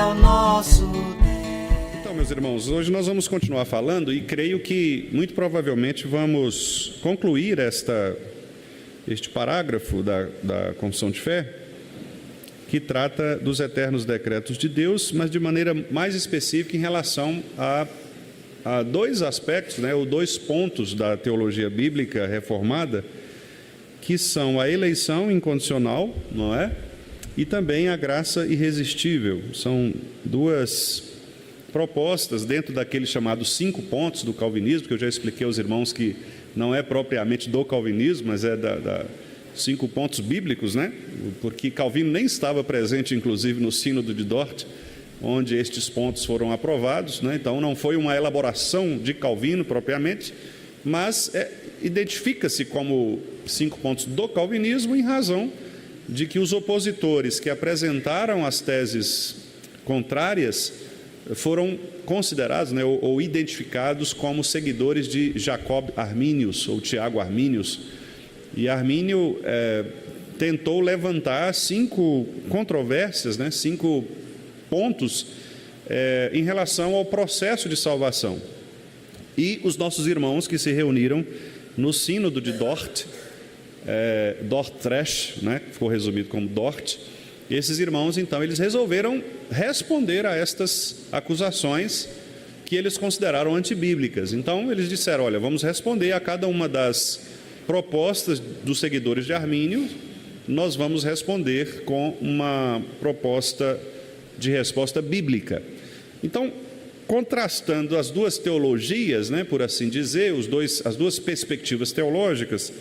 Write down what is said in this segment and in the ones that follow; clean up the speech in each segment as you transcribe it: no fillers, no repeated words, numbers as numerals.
o nosso Deus. Então, meus irmãos, hoje nós vamos continuar falando e creio que, muito provavelmente, vamos concluir este parágrafo da Confissão de Fé, que trata dos eternos decretos de Deus, mas de maneira mais específica em relação a dois aspectos, ou dois pontos da teologia bíblica reformada, que são a eleição incondicional, não é? E também a graça irresistível. São duas propostas dentro daqueles chamados 5 pontos do calvinismo, que eu já expliquei aos irmãos que não é propriamente do calvinismo, mas é da 5 pontos bíblicos, né? Porque Calvino nem estava presente, inclusive, no Sínodo de Dort, onde estes pontos foram aprovados, né? Então não foi uma elaboração de Calvino propriamente, mas identifica-se como 5 pontos do calvinismo em razão de que os opositores que apresentaram as teses contrárias foram considerados, ou identificados como seguidores de Jacob Arminius ou Tiago Arminius. E Armínio tentou levantar 5 controvérsias, 5 pontos em relação ao processo de salvação. E os nossos irmãos que se reuniram no Sínodo de Dort, Dort-Tresch, que ficou resumido como Dort, esses irmãos, então, eles resolveram responder a estas acusações que eles consideraram antibíblicas. Então, eles disseram, olha, vamos responder a cada uma das propostas dos seguidores de Armínio, nós vamos responder com uma proposta de resposta bíblica. Então, contrastando as duas teologias, por assim dizer, as duas perspectivas teológicas,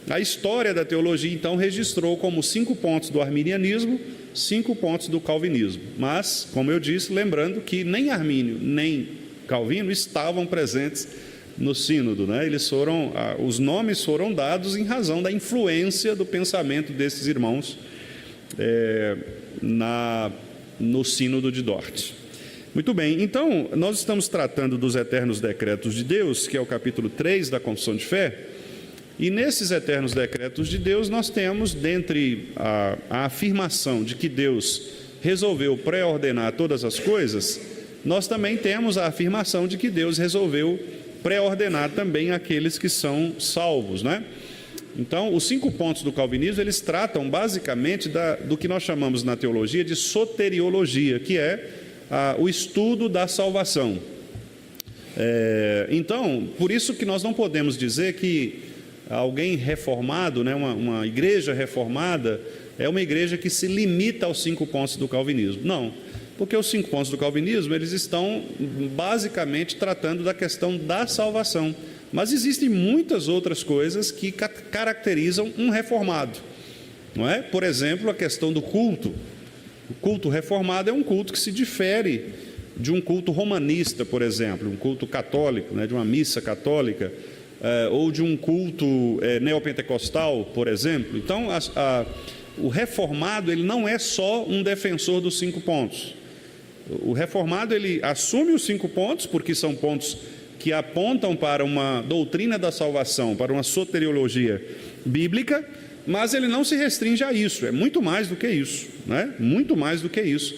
a história da teologia, então, registrou como 5 pontos do arminianismo, 5 pontos do calvinismo. Mas, como eu disse, lembrando que nem Armínio, nem Calvino estavam presentes no sínodo, os nomes foram dados em razão da influência do pensamento desses irmãos no sínodo de Dort. Muito bem, então, nós estamos tratando dos eternos decretos de Deus, que é o capítulo 3 da Confissão de Fé, e nesses eternos decretos de Deus nós temos, dentre a afirmação de que Deus resolveu pré-ordenar todas as coisas, nós também temos a afirmação de que Deus resolveu pré-ordenar também aqueles que são salvos, Então, os 5 pontos do calvinismo, eles tratam basicamente do que nós chamamos na teologia de soteriologia, que é o estudo da salvação. Então, por isso que nós não podemos dizer que alguém reformado, uma igreja reformada, é uma igreja que se limita aos 5 pontos do calvinismo. Não, porque os 5 pontos do calvinismo, eles estão basicamente tratando da questão da salvação. Mas existem muitas outras coisas que caracterizam um reformado, não é? Por exemplo, a questão do culto. O culto reformado é um culto que se difere de um culto romanista, por exemplo, um culto católico, de uma missa católica, ou de um culto neopentecostal, por exemplo. Então, o reformado, ele não é só um defensor dos 5 pontos. O reformado, ele assume os 5 pontos, porque são pontos que apontam para uma doutrina da salvação, para uma soteriologia bíblica, mas ele não se restringe a isso, é muito mais do que isso, Muito mais do que isso.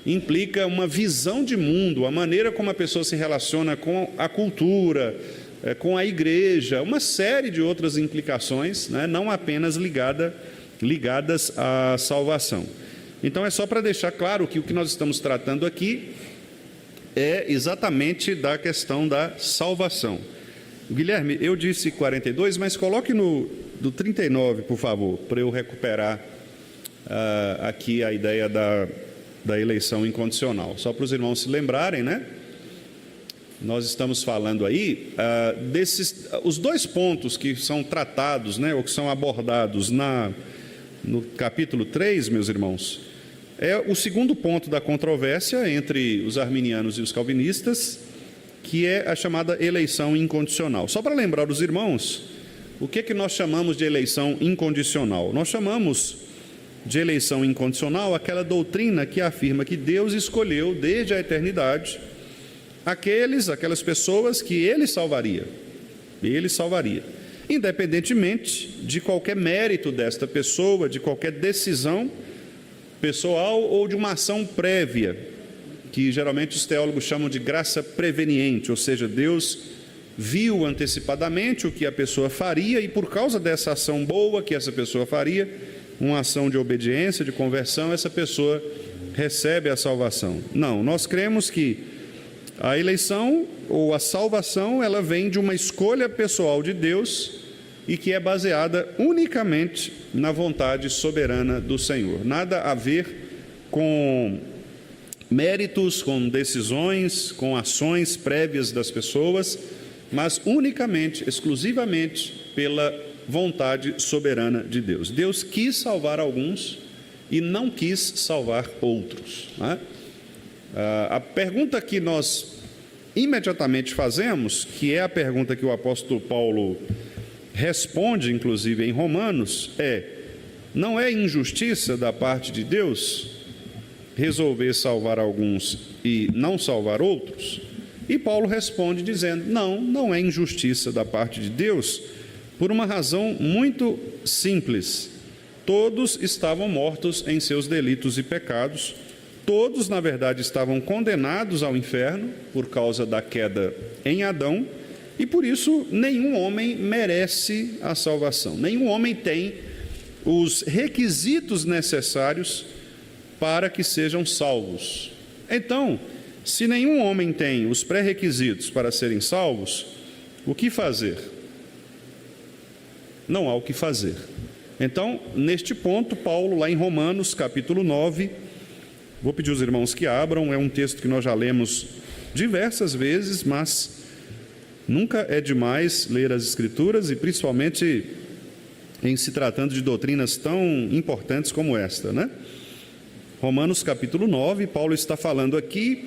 Implica uma visão de mundo, a maneira como a pessoa se relaciona com a cultura, com a igreja, uma série de outras implicações, não apenas ligadas à salvação. Então, é só para deixar claro que o que nós estamos tratando aqui é exatamente da questão da salvação. Guilherme, eu disse 42, mas coloque do 39, por favor, para eu recuperar aqui a ideia da eleição incondicional. Só para os irmãos se lembrarem, Nós estamos falando aí os 2 pontos que são tratados, ou que são abordados no capítulo 3, meus irmãos, é o segundo ponto da controvérsia entre os arminianos e os calvinistas, que é a chamada eleição incondicional. Só para lembrar os irmãos, o que nós chamamos de eleição incondicional? Nós chamamos de eleição incondicional aquela doutrina que afirma que Deus escolheu desde a eternidade aquelas pessoas que Ele salvaria, independentemente de qualquer mérito desta pessoa, de qualquer decisão pessoal ou de uma ação prévia que geralmente os teólogos chamam de graça preveniente, ou seja, Deus viu antecipadamente o que a pessoa faria e por causa dessa ação boa que essa pessoa faria, uma ação de obediência, de conversão, essa pessoa recebe a salvação. Não, nós cremos que a eleição ou a salvação, ela vem de uma escolha pessoal de Deus e que é baseada unicamente na vontade soberana do Senhor. Nada a ver com méritos, com decisões, com ações prévias das pessoas, mas unicamente, exclusivamente pela vontade soberana de Deus. Deus quis salvar alguns e não quis salvar outros, né? A pergunta que nós imediatamente fazemos, que é a pergunta que o apóstolo Paulo responde, inclusive em Romanos, não é injustiça da parte de Deus resolver salvar alguns e não salvar outros? E Paulo responde dizendo, não é injustiça da parte de Deus, por uma razão muito simples. Todos estavam mortos em seus delitos e pecados, todos, na verdade, estavam condenados ao inferno por causa da queda em Adão, e por isso nenhum homem merece a salvação. Nenhum homem tem os requisitos necessários para que sejam salvos. Então, se nenhum homem tem os pré-requisitos para serem salvos, o que fazer? Não há o que fazer. Então, neste ponto, Paulo, lá em Romanos, capítulo 9, vou pedir aos irmãos que abram, é um texto que nós já lemos diversas vezes, mas nunca é demais ler as Escrituras, e principalmente em se tratando de doutrinas tão importantes como esta, né? Romanos capítulo 9, Paulo está falando aqui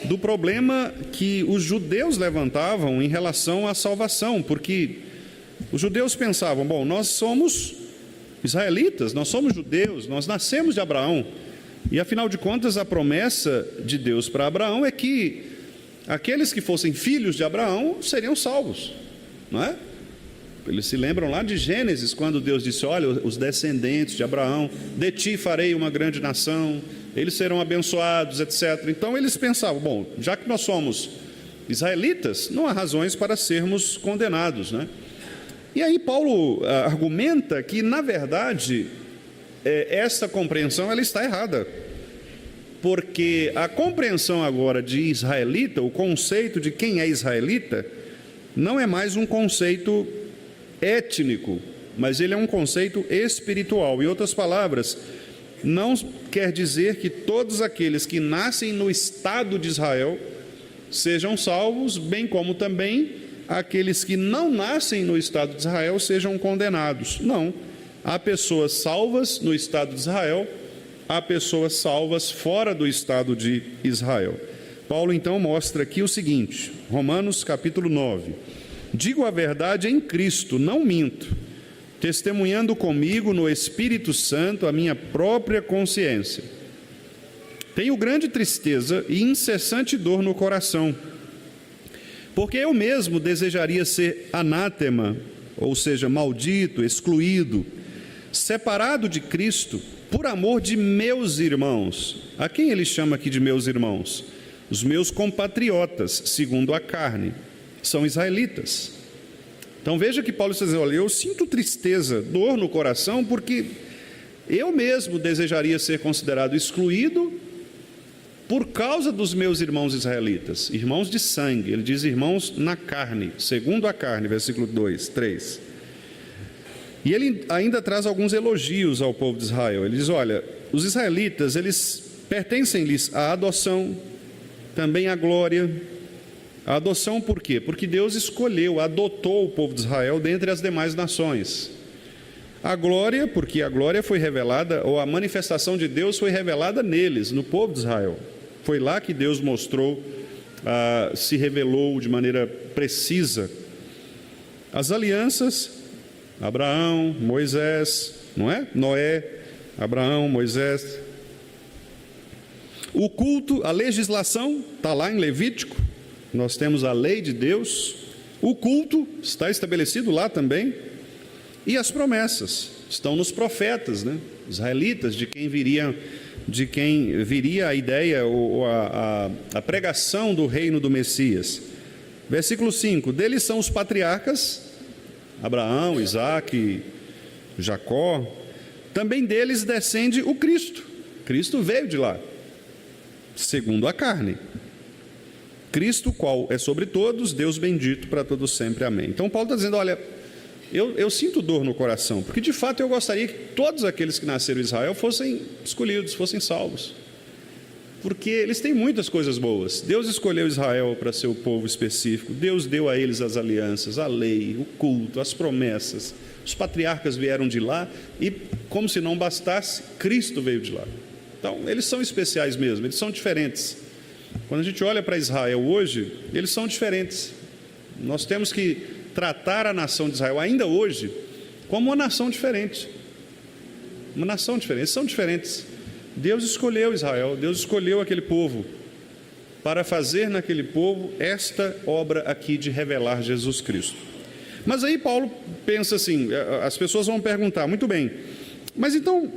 do problema que os judeus levantavam em relação à salvação, porque os judeus pensavam, bom, nós somos israelitas, nós somos judeus, nós nascemos de Abraão, e afinal de contas a promessa de Deus para Abraão é que aqueles que fossem filhos de Abraão seriam salvos, não é? Eles se lembram lá de Gênesis, quando Deus disse, olha, os descendentes de Abraão, de ti farei uma grande nação, eles serão abençoados, etc. Então eles pensavam, bom, já que nós somos israelitas, não há razões para sermos condenados, né? E aí Paulo argumenta que, na verdade, essa compreensão ela está errada, porque a compreensão agora de israelita, o conceito de quem é israelita, não é mais um conceito étnico, mas ele é um conceito espiritual. Em outras palavras, não quer dizer que todos aqueles que nascem no Estado de Israel sejam salvos, bem como também aqueles que não nascem no Estado de Israel sejam condenados. Não, há pessoas salvas no Estado de Israel, há pessoas salvas fora do Estado de Israel. Paulo então mostra aqui o seguinte, Romanos capítulo 9, digo a verdade em Cristo, não minto, testemunhando comigo no Espírito Santo a minha própria consciência. Tenho grande tristeza e incessante dor no coração, porque eu mesmo desejaria ser anátema, ou seja, maldito, excluído, separado de Cristo, por amor de meus irmãos. A quem ele chama aqui de meus irmãos? Os meus compatriotas, segundo a carne, são israelitas. Então veja que Paulo está dizendo, olha, eu sinto tristeza, dor no coração, porque eu mesmo desejaria ser considerado excluído por causa dos meus irmãos israelitas, irmãos de sangue. Ele diz irmãos na carne, segundo a carne, versículo 2, 3. E ele ainda traz alguns elogios ao povo de Israel. Ele diz, olha, os israelitas, eles pertencem-lhes à adoção, também à glória. A adoção por quê? Porque Deus escolheu, adotou o povo de Israel dentre as demais nações. A glória, porque a glória foi revelada, ou a manifestação de Deus foi revelada neles, no povo de Israel. Foi lá que Deus mostrou, se revelou de maneira precisa. As alianças, Abraão, Moisés, não é? Noé, Abraão, Moisés. O culto, a legislação, está lá em Levítico, nós temos a lei de Deus. O culto está estabelecido lá também. E as promessas. estão nos profetas, né? Israelitas, de quem viria a ideia ou a pregação do reino do Messias. Versículo 5: deles são os patriarcas, Abraão, Isaque, Jacó. Também deles descende o Cristo. Cristo veio de lá, segundo a carne. Cristo, qual é sobre todos, Deus bendito para todos sempre, amém. Então Paulo está dizendo, olha, eu sinto dor no coração, porque de fato eu gostaria que todos aqueles que nasceram em Israel fossem escolhidos, fossem salvos, porque eles têm muitas coisas boas. Deus escolheu Israel para ser o povo específico, Deus deu a eles as alianças, a lei, o culto, as promessas. Os patriarcas vieram de lá e, como se não bastasse, Cristo veio de lá. Então eles são especiais mesmo, eles são diferentes. Quando a gente olha para Israel hoje, eles são diferentes. Nós temos que tratar a nação de Israel ainda hoje como uma nação diferente. Uma nação diferente, eles são diferentes. Deus escolheu Israel, Deus escolheu aquele povo para fazer naquele povo esta obra aqui de revelar Jesus Cristo. Mas aí Paulo pensa assim, as pessoas vão perguntar, muito bem, mas então,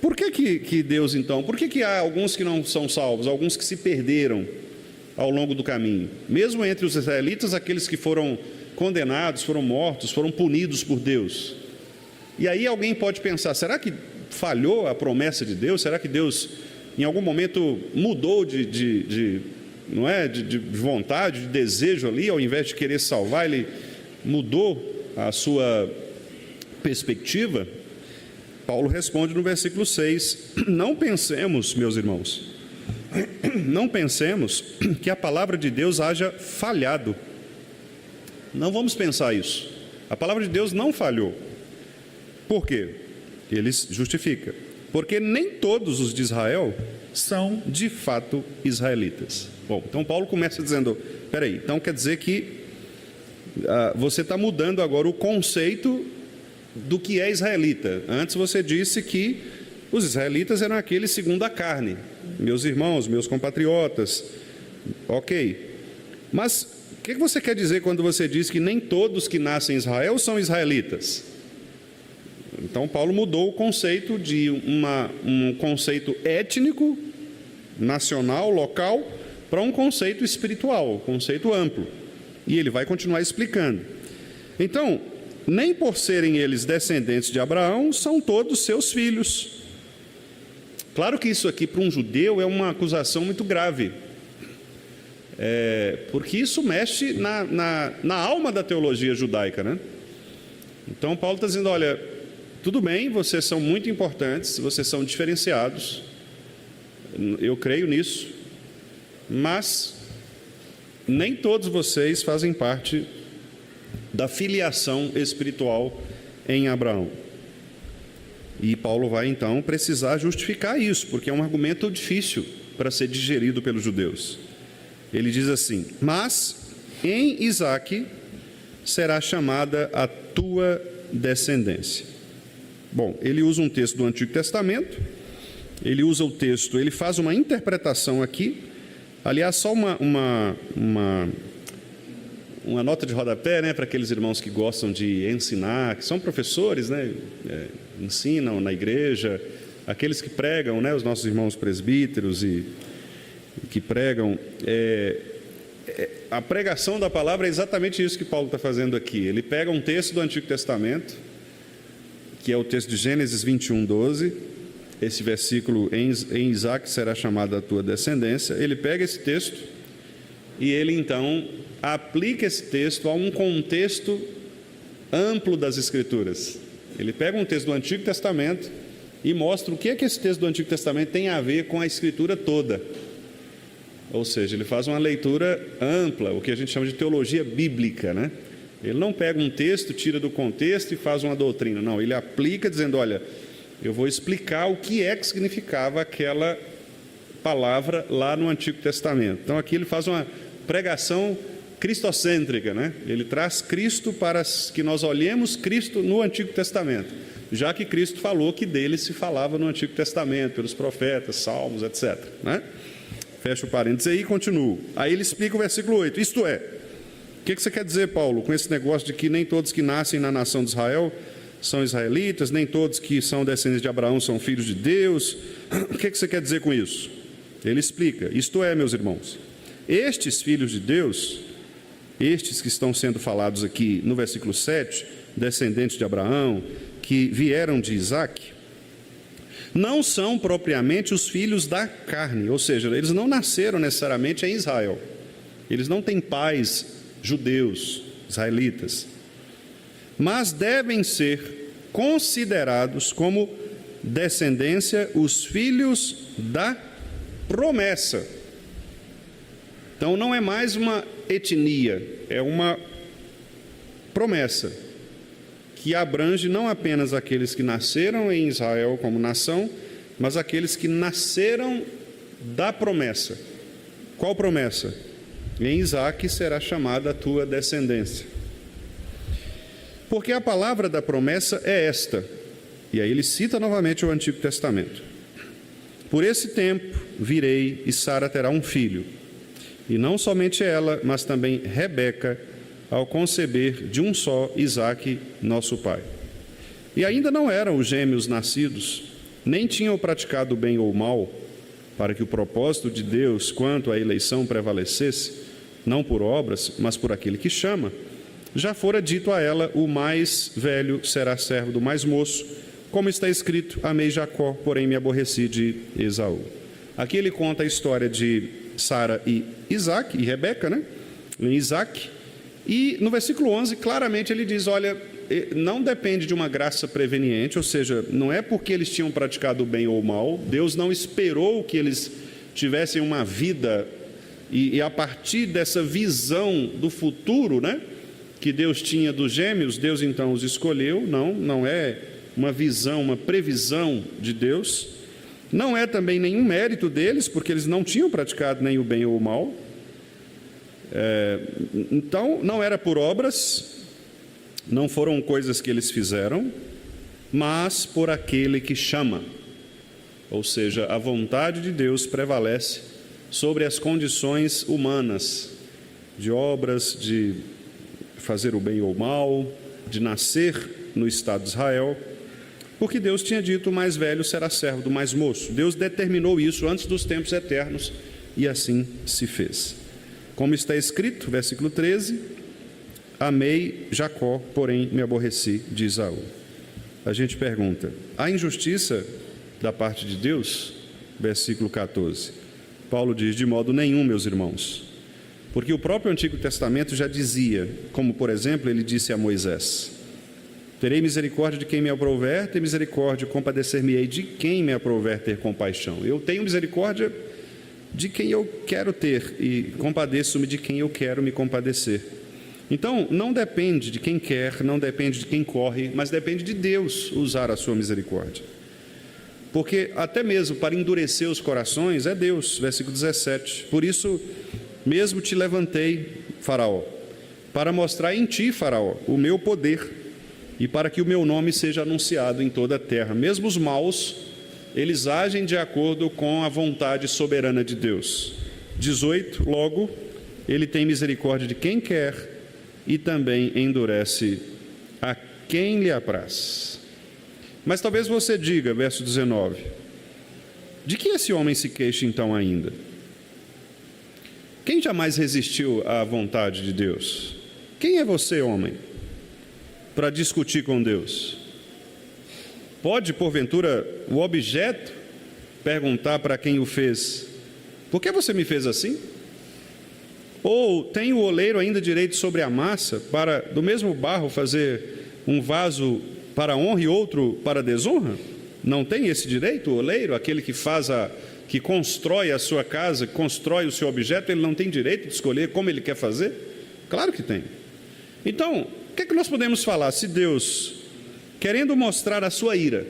por que Deus então, por que há alguns que não são salvos, alguns que se perderam ao longo do caminho? Mesmo entre os israelitas, aqueles que foram condenados, foram mortos, foram punidos por Deus. E aí alguém pode pensar, será que falhou a promessa de Deus? Será que Deus em algum momento mudou de vontade, de desejo ali, ao invés de querer salvar, ele mudou a sua perspectiva? Paulo responde no versículo 6, não pensemos, meus irmãos, não pensemos que a palavra de Deus haja falhado. Não vamos pensar isso. A palavra de Deus não falhou. Por quê? Ele justifica. Porque nem todos os de Israel são de fato israelitas. Bom, então Paulo começa dizendo, peraí, então quer dizer que você está mudando agora o conceito do que é israelita. Antes você disse que os israelitas eram aqueles segundo a carne, meus irmãos, meus compatriotas. Ok, mas o que você quer dizer quando você diz que nem todos que nascem em Israel são israelitas? Então Paulo mudou o conceito de um conceito étnico, nacional, local, para um conceito espiritual, um conceito amplo. E ele vai continuar explicando. Então, nem por serem eles descendentes de Abraão, são todos seus filhos. Claro que isso aqui para um judeu é uma acusação muito grave, porque isso mexe na alma da teologia judaica, né? Então Paulo está dizendo, olha, tudo bem, vocês são muito importantes, vocês são diferenciados, eu creio nisso, mas nem todos vocês fazem parte da filiação espiritual em Abraão. E Paulo vai então precisar justificar isso, porque é um argumento difícil para ser digerido pelos judeus. Ele diz assim, mas em Isaque será chamada a tua descendência. Bom, ele usa um texto do Antigo Testamento, ele usa o texto, ele faz uma interpretação aqui, aliás, só uma nota de rodapé, né, para aqueles irmãos que gostam de ensinar, que são professores, né, ensinam na igreja, aqueles que pregam, né, os nossos irmãos presbíteros e que pregam, a pregação da palavra é exatamente isso que Paulo está fazendo aqui. Ele pega um texto do Antigo Testamento, que é o texto de Gênesis 21, 12, esse versículo, em Isaque será chamada a tua descendência. Ele pega esse texto e ele então aplica esse texto a um contexto amplo das Escrituras. Ele pega um texto do Antigo Testamento e mostra o que é que esse texto do Antigo Testamento tem a ver com a Escritura toda. Ou seja, ele faz uma leitura ampla, o que a gente chama de teologia bíblica, né? Ele não pega um texto, tira do contexto e faz uma doutrina. Não, ele aplica dizendo, olha, eu vou explicar o que é que significava aquela palavra lá no Antigo Testamento. Então aqui ele faz uma pregação cristocêntrica, né? Ele traz Cristo para que nós olhemos Cristo no Antigo Testamento, já que Cristo falou que dele se falava no Antigo Testamento, pelos profetas, salmos, etc., né? Fecha o parênteses aí e continuo. Aí ele explica o versículo 8, isto é, o que você quer dizer, Paulo, com esse negócio de que nem todos que nascem na nação de Israel são israelitas, nem todos que são descendentes de Abraão são filhos de Deus. O que você quer dizer com isso? Ele explica: isto é, meus irmãos, estes filhos de Deus, estes que estão sendo falados aqui no versículo 7, descendentes de Abraão, que vieram de Isaque, não são propriamente os filhos da carne, ou seja, eles não nasceram necessariamente em Israel, eles não têm pais judeus, israelitas, mas devem ser considerados como descendência os filhos da promessa. Então não é mais uma etnia, é uma promessa que abrange não apenas aqueles que nasceram em Israel como nação, mas aqueles que nasceram da promessa. Qual promessa? Em Isaque será chamada a tua descendência. Porque a palavra da promessa é esta, e aí ele cita novamente o Antigo Testamento: por esse tempo virei e Sara terá um filho, e não somente ela, mas também Rebeca, ao conceber de um só Isaque, nosso pai. E ainda não eram os gêmeos nascidos, nem tinham praticado bem ou mal, para que o propósito de Deus quanto à eleição prevalecesse, não por obras, mas por aquele que chama. Já fora dito a ela: o mais velho será servo do mais moço, como está escrito: amei Jacó, porém me aborreci de Esaú. Aqui ele conta a história de Sara e Isaque, e Rebeca, né? Em Isaque. E no versículo 11, claramente ele diz: olha, não depende de uma graça preveniente, ou seja, não é porque eles tinham praticado bem ou mal, Deus não esperou que eles tivessem uma vida, e a partir dessa visão do futuro, né, que Deus tinha dos gêmeos, Deus então os escolheu. Não é uma visão, uma previsão de Deus, não é também nenhum mérito deles, porque eles não tinham praticado nem o bem ou o mal. Então, não era por obras, não foram coisas que eles fizeram, mas por aquele que chama. Ou seja, a vontade de Deus prevalece sobre as condições humanas, de obras, de fazer o bem ou o mal, de nascer no Estado de Israel, porque Deus tinha dito: o mais velho será servo do mais moço. Deus determinou isso antes dos tempos eternos, e assim se fez. Como está escrito, versículo 13: amei Jacó, porém me aborreci de Esaú. A gente pergunta: há injustiça da parte de Deus? Versículo 14. Paulo diz: de modo nenhum, meus irmãos. Porque o próprio Antigo Testamento já dizia, como por exemplo ele disse a Moisés: terei misericórdia de quem me aprouver ter misericórdia, compadecer-me-ei de quem me aprouver ter compaixão. Eu tenho misericórdia de quem eu quero ter e compadeço-me de quem eu quero me compadecer. Então, não depende de quem quer, não depende de quem corre, mas depende de Deus usar a sua misericórdia. Porque até mesmo para endurecer os corações é Deus. Versículo 17: por isso mesmo te levantei, Faraó, para mostrar em ti, Faraó, o meu poder, e para que o meu nome seja anunciado em toda a terra. Mesmo os maus, eles agem de acordo com a vontade soberana de Deus. 18, logo, ele tem misericórdia de quem quer e também endurece a quem lhe apraz. Mas talvez você diga, verso 19: de que esse homem se queixa então ainda? Quem jamais resistiu à vontade de Deus? Quem é você, homem, para discutir com Deus? Pode, porventura, o objeto perguntar para quem o fez: por que você me fez assim? Ou tem o oleiro ainda direito sobre a massa, para do mesmo barro fazer um vaso para honra e outro para desonra? Não tem esse direito o oleiro, aquele que que constrói a sua casa, constrói o seu objeto? Ele não tem direito de escolher como ele quer fazer? Claro que tem. Então, o que é que nós podemos falar? Se Deus, querendo mostrar a sua ira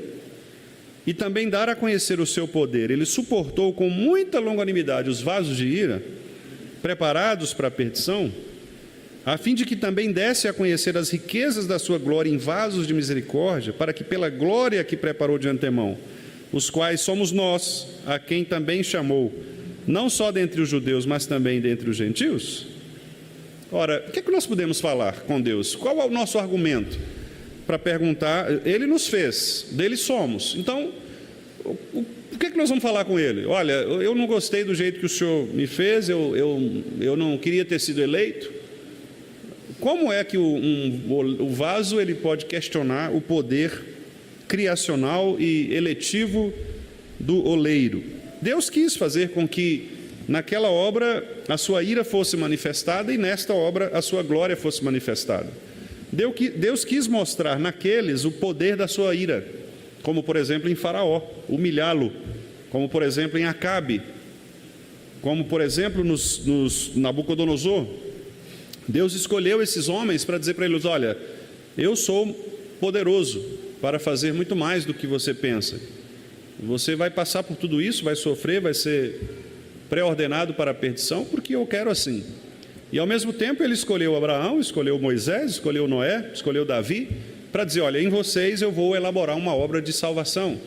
e também dar a conhecer o seu poder, ele suportou com muita longanimidade os vasos de ira, preparados para a perdição, a fim de que também desse a conhecer as riquezas da sua glória em vasos de misericórdia, para que pela glória que preparou de antemão, os quais somos nós, a quem também chamou, não só dentre os judeus, mas também dentre os gentios? Ora, o que é que nós podemos falar com Deus? Qual é o nosso argumento para perguntar, ele nos fez, dele somos. Então, o que nós vamos falar com ele? Olha, eu não gostei do jeito que o senhor me fez, eu não queria ter sido eleito. Como é que o vaso ele pode questionar o poder criacional e eletivo do oleiro? Deus quis fazer com que naquela obra a sua ira fosse manifestada e nesta obra a sua glória fosse manifestada. Deus quis mostrar naqueles o poder da sua ira, como por exemplo em Faraó, humilhá-lo, como por exemplo em Acabe, como por exemplo nos Nabucodonosor. Deus escolheu esses homens para dizer para eles: olha, eu sou poderoso para fazer muito mais do que você pensa. Você vai passar por tudo isso, vai sofrer, vai ser pré-ordenado para a perdição, porque eu quero assim. E ao mesmo tempo ele escolheu Abraão, escolheu Moisés, escolheu Noé, escolheu Davi, para dizer: olha, em vocês eu vou elaborar uma obra de salvação.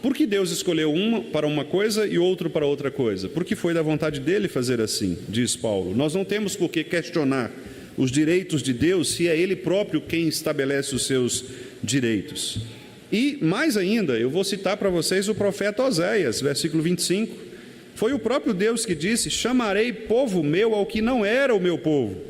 Por que Deus escolheu um para uma coisa e outro para outra coisa? Porque foi da vontade dele fazer assim, diz Paulo. Nós não temos por que questionar os direitos de Deus, se é ele próprio quem estabelece os seus direitos. E mais ainda, eu vou citar para vocês o profeta Oséias, versículo 25. Foi o próprio Deus que disse: chamarei povo meu ao que não era o meu povo,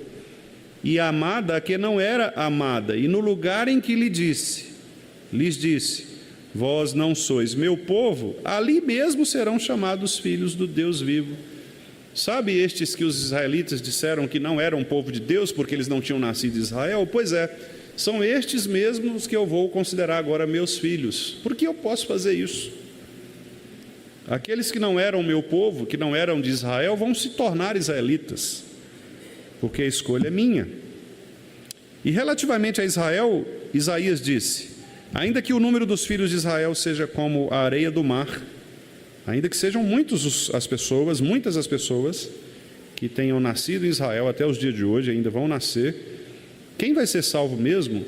e amada a que não era amada. E no lugar em que lhes disse: vós não sois meu povo, ali mesmo serão chamados filhos do Deus vivo. Sabe estes que os israelitas disseram que não eram povo de Deus porque eles não tinham nascido em Israel? Pois é, são estes mesmos que eu vou considerar agora meus filhos. Por que eu posso fazer isso? Aqueles que não eram meu povo, que não eram de Israel, vão se tornar israelitas, porque a escolha é minha. E relativamente a Israel, Isaías disse: ainda que o número dos filhos de Israel seja como a areia do mar, ainda que sejam muitas as pessoas que tenham nascido em Israel até os dias de hoje, ainda vão nascer, quem vai ser salvo mesmo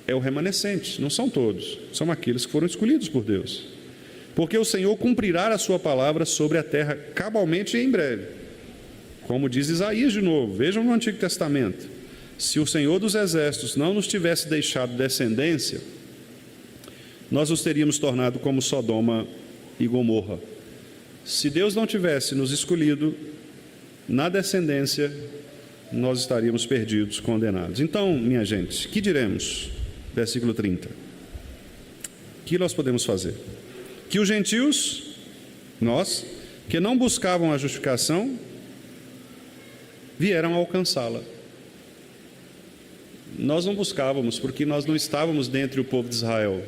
é o remanescente, não são todos, são aqueles que foram escolhidos por Deus. Porque o Senhor cumprirá a sua palavra sobre a terra cabalmente e em breve. Como diz Isaías de novo, vejam no Antigo Testamento: se o Senhor dos Exércitos não nos tivesse deixado descendência, nós nos teríamos tornado como Sodoma e Gomorra. Se Deus não tivesse nos escolhido na descendência, nós estaríamos perdidos, condenados. Então, minha gente, que diremos? Versículo 30. O que nós podemos fazer? Que os gentios, nós, que não buscavam a justificação, vieram alcançá-la. Nós não buscávamos, porque nós não estávamos dentre o povo de Israel.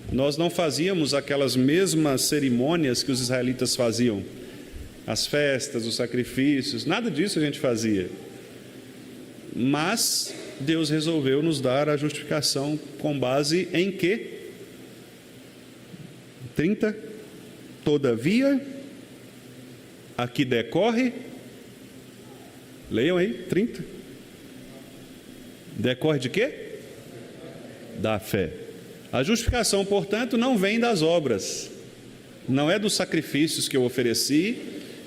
Nós não fazíamos aquelas mesmas cerimônias que os israelitas faziam, as festas, os sacrifícios, nada disso a gente fazia. Mas Deus resolveu nos dar a justificação com base em quê? 30. Todavia, aqui decorre, leiam aí, 30. Decorre de quê? Da fé. A justificação, portanto, não vem das obras, não é dos sacrifícios que eu ofereci,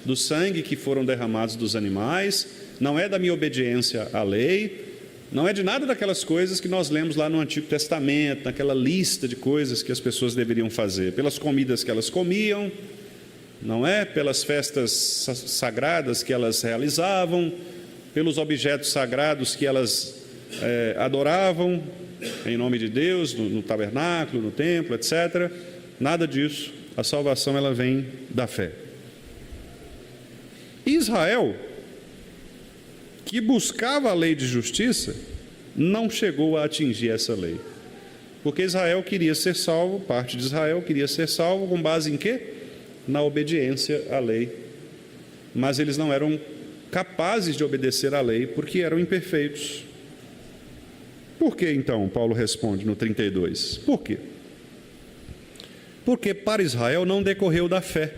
do sangue que foram derramados dos animais, não é da minha obediência à lei, não é de nada daquelas coisas que nós lemos lá no Antigo Testamento, naquela lista de coisas que as pessoas deveriam fazer, pelas comidas que elas comiam, não é? Pelas festas sagradas que elas realizavam, pelos objetos sagrados que elas adoravam em nome de Deus, no tabernáculo, no templo, etc. Nada disso. A salvação ela vem da fé. Israel, que buscava a lei de justiça, não chegou a atingir essa lei. Porque Israel queria ser salvo, parte de Israel queria ser salvo com base em quê? Na obediência à lei. Mas eles não eram capazes de obedecer à lei porque eram imperfeitos. Por que então? Paulo responde no 32. Por quê? Porque para Israel não decorreu da fé,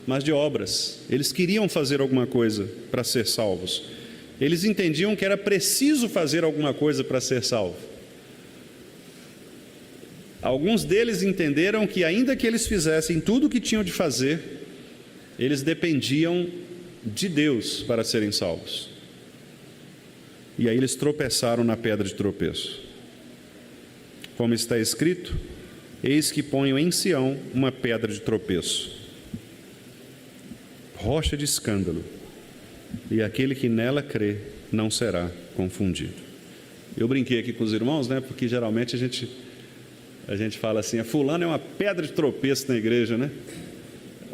mas de obras. Eles queriam fazer alguma coisa para ser salvos. Eles entendiam que era preciso fazer alguma coisa para ser salvo. Alguns deles entenderam que ainda que eles fizessem tudo o que tinham de fazer, eles dependiam de Deus para serem salvos. E aí eles tropeçaram na pedra de tropeço. Como está escrito: eis que ponho em Sião uma pedra de tropeço, rocha de escândalo, e aquele que nela crê não será confundido. Eu brinquei aqui com os irmãos, né? Porque geralmente a gente fala assim: fulano é uma pedra de tropeço na igreja, né?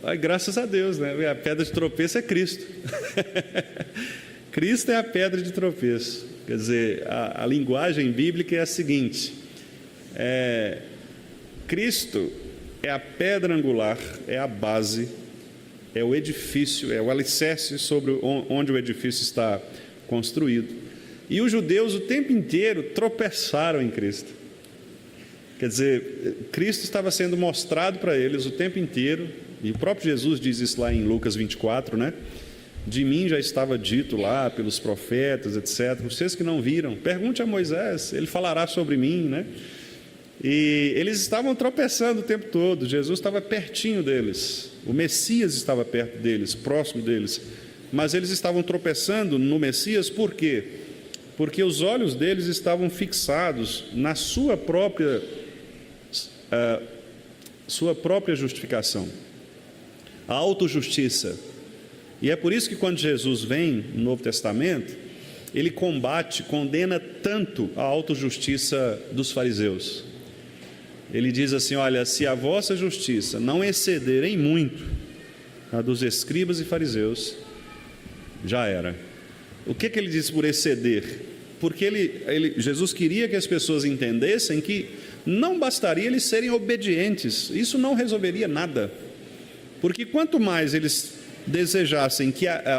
Ai, graças a Deus, né? A pedra de tropeço é Cristo. Cristo é a pedra de tropeço. Quer dizer, a linguagem bíblica é a seguinte: Cristo é a pedra angular, é a base, é o edifício, é o alicerce sobre onde o edifício está construído. E os judeus o tempo inteiro tropeçaram em Cristo. Quer dizer, Cristo estava sendo mostrado para eles o tempo inteiro, e o próprio Jesus diz isso lá em Lucas 24, né? De mim já estava dito lá pelos profetas, etc. Vocês que não viram, pergunte a Moisés, ele falará sobre mim, né? E eles estavam tropeçando o tempo todo. Jesus estava pertinho deles, o Messias estava perto deles, próximo deles, mas eles estavam tropeçando no Messias. Por quê? Porque os olhos deles estavam fixados na sua própria justificação, a autojustiça. E é por isso que quando Jesus vem no Novo Testamento, ele condena tanto a autojustiça dos fariseus. Ele diz assim: olha, se a vossa justiça não exceder em muito a dos escribas e fariseus, já era. O que ele diz por exceder? Porque Jesus queria que as pessoas entendessem que não bastaria eles serem obedientes, isso não resolveria nada. Porque quanto mais eles desejassem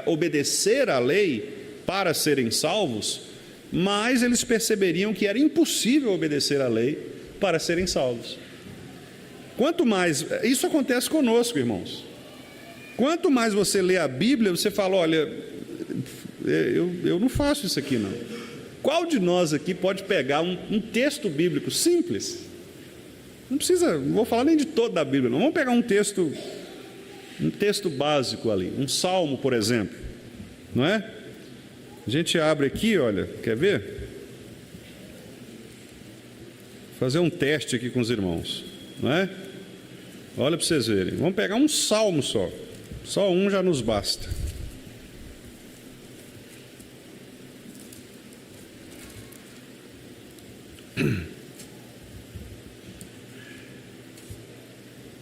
obedecer à lei para serem salvos, mais eles perceberiam que era impossível obedecer à lei para serem salvos. Quanto mais, isso acontece conosco, irmãos. Quanto mais você lê a Bíblia, você fala: olha, eu não faço isso aqui não. Qual de nós aqui pode pegar um texto bíblico simples? Não precisa, não vou falar nem de toda a Bíblia, não. Vamos pegar um texto básico ali, um salmo, por exemplo, não é? A gente abre aqui, olha, quer ver? Fazer um teste aqui com os irmãos, não é? Olha para vocês verem. Vamos pegar um salmo só um já nos basta.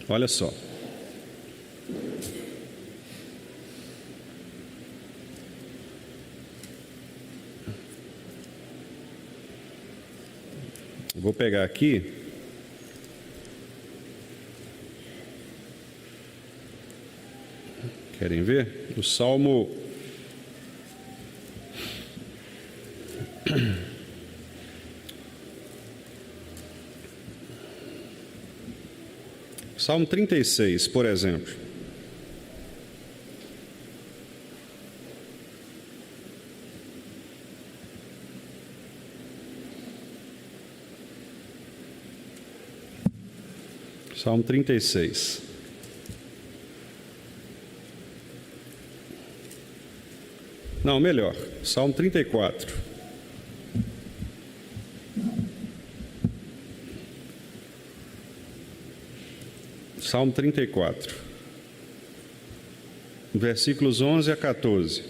Olha só. Vou pegar aqui. Querem ver? O Salmo Salmo 36, por exemplo. Salmo 36. Não, melhor. Salmo 34. Salmo 34. Versículos 11 a 14.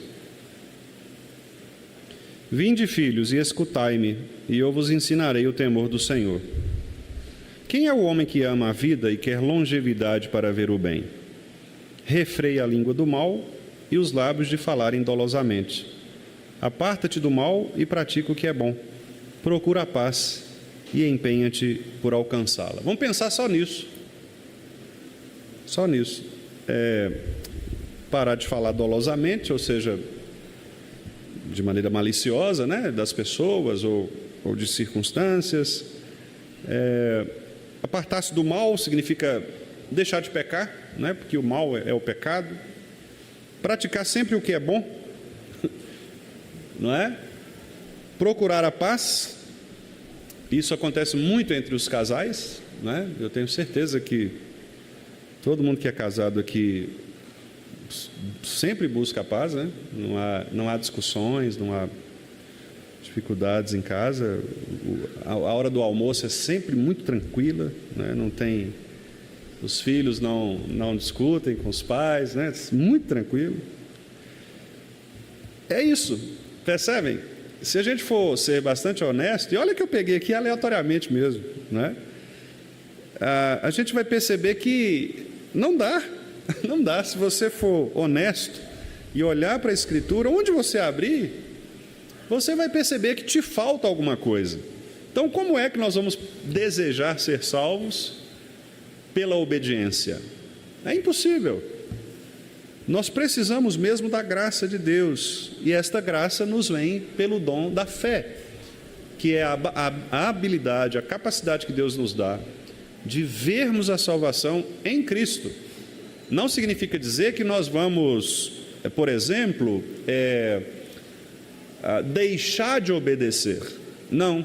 Vinde, filhos, e escutai-me, e eu vos ensinarei o temor do Senhor. Quem é o homem que ama a vida e quer longevidade para ver o bem? Refreia a língua do mal e os lábios de falarem dolosamente. Aparta-te do mal e pratica o que é bom. Procura a paz e empenha-te por alcançá-la. Vamos pensar só nisso. Só nisso. Parar de falar dolosamente, ou seja, de maneira maliciosa, né, das pessoas ou de circunstâncias. Apartar-se do mal significa deixar de pecar, né, porque o mal é o pecado. Praticar sempre o que é bom, não é? Procurar a paz. Isso acontece muito entre os casais, né? Eu tenho certeza que todo mundo que é casado aqui sempre busca a paz, né? Não há discussões, não há dificuldades em casa. A hora do almoço é sempre muito tranquila, né? Não tem, os filhos não discutem com os pais, né? Muito tranquilo. É isso, percebem? Se a gente for ser bastante honesto, e olha que eu peguei aqui aleatoriamente mesmo, né? A gente vai perceber que não dá, não dá. Se você for honesto e olhar para a Escritura, onde você abrir, você vai perceber que te falta alguma coisa. Então, como é que nós vamos desejar ser salvos? Pela obediência. É impossível. Nós precisamos mesmo da graça de Deus, e esta graça nos vem pelo dom da fé, que é a habilidade, a capacidade que Deus nos dá de vermos a salvação em Cristo. Não significa dizer que nós vamos, por exemplo, deixar de obedecer. Não.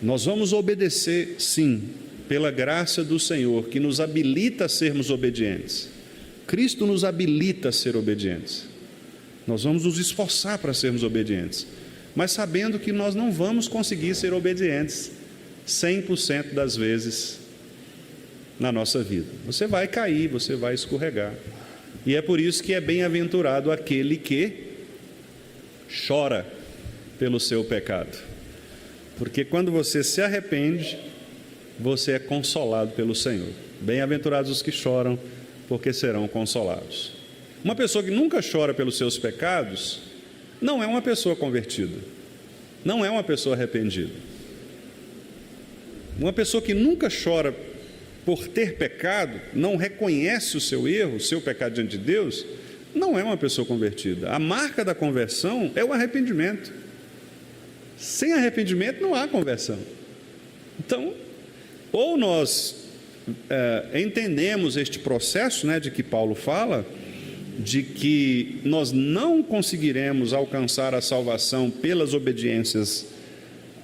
Nós vamos obedecer, sim, pela graça do Senhor, que nos habilita a sermos obedientes. Cristo nos habilita a ser obedientes. Nós vamos nos esforçar para sermos obedientes, mas sabendo que nós não vamos conseguir ser obedientes 100% das vezes na nossa vida. Você vai cair, você vai escorregar. E é por isso que é bem-aventurado aquele que chora pelo seu pecado. Porque quando você se arrepende, você é consolado pelo Senhor. Bem-aventurados os que choram, porque serão consolados. Uma pessoa que nunca chora pelos seus pecados não é uma pessoa convertida, não é uma pessoa arrependida. Uma pessoa que nunca chora por ter pecado, não reconhece o seu erro, o seu pecado diante de Deus, não é uma pessoa convertida. A marca da conversão é o arrependimento. Sem arrependimento não há conversão. Então, ou nós entendemos este processo, né, de que Paulo fala, de que nós não conseguiremos alcançar a salvação pelas obediências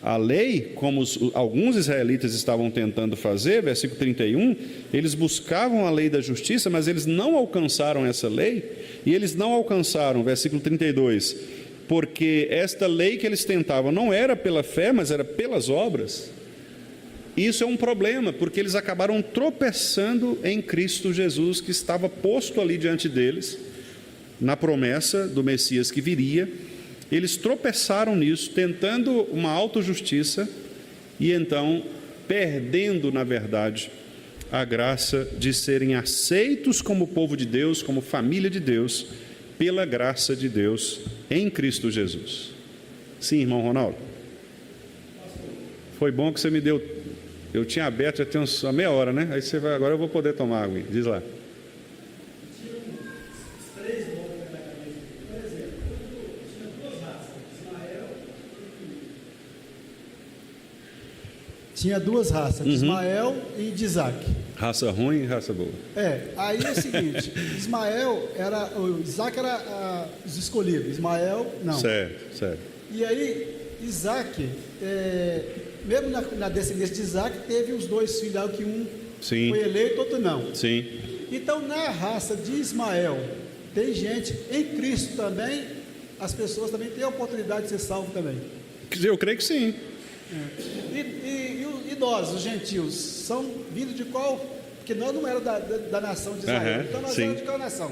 à lei, como alguns israelitas estavam tentando fazer. Versículo 31, eles buscavam a lei da justiça, mas eles não alcançaram essa lei, e eles não alcançaram, versículo 32, porque esta lei que eles tentavam não era pela fé, mas era pelas obras. Isso é um problema, porque eles acabaram tropeçando em Cristo Jesus, que estava posto ali diante deles, na promessa do Messias que viria. Eles tropeçaram nisso, tentando uma autojustiça, e então perdendo, na verdade, a graça de serem aceitos como povo de Deus, como família de Deus, pela graça de Deus em Cristo Jesus. Sim, irmão Ronaldo? Foi bom que você me deu. Eu tinha aberto já tem uma meia hora, né? Aí você vai, agora eu vou poder tomar água. Diz lá. Tinha duas raças, de Ismael e de Isaac. Raça ruim e raça boa. Aí é o seguinte, Isaac era os escolhidos, Ismael não. Certo. E aí, Isaac, mesmo na descendência de Isaac, teve os dois filhos, que um foi eleito, outro não. Sim. Então, na raça de Ismael, tem gente em Cristo também, as pessoas também têm a oportunidade de ser salvos também. Eu creio que sim. E nós, os gentios, são vindos de qual? Porque nós não éramos da nação de Israel, então nós éramos de qual nação?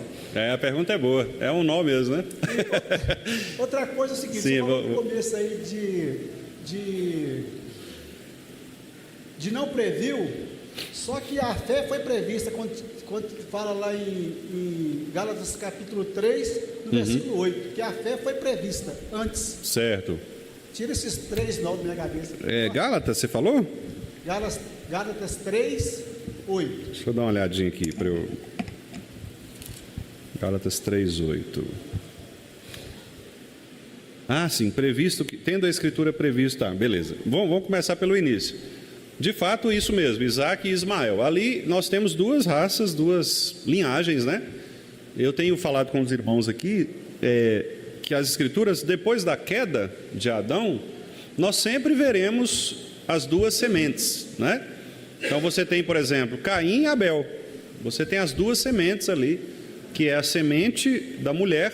A pergunta é boa, é um nó mesmo, né? Outra coisa é o seguinte, você falou no começo aí de não previu, só que a fé foi prevista, quando fala lá em Gálatas capítulo 3, no versículo 8, que a fé foi prevista antes. Certo. Tira esses 3 nomes da minha cabeça. Gálatas, você falou? Gálatas 3, 8. Deixa eu dar uma olhadinha aqui para eu. Gálatas 3, 8. Sim, previsto, tendo a escritura prevista. Beleza. Vamos começar pelo início. De fato, isso mesmo, Isaac e Ismael. Ali nós temos duas raças, duas linhagens, né? Eu tenho falado com os irmãos aqui, que as escrituras, depois da queda de Adão, nós sempre veremos as duas sementes, né? Então você tem, por exemplo, Caim e Abel. Você tem as duas sementes ali, que é a semente da mulher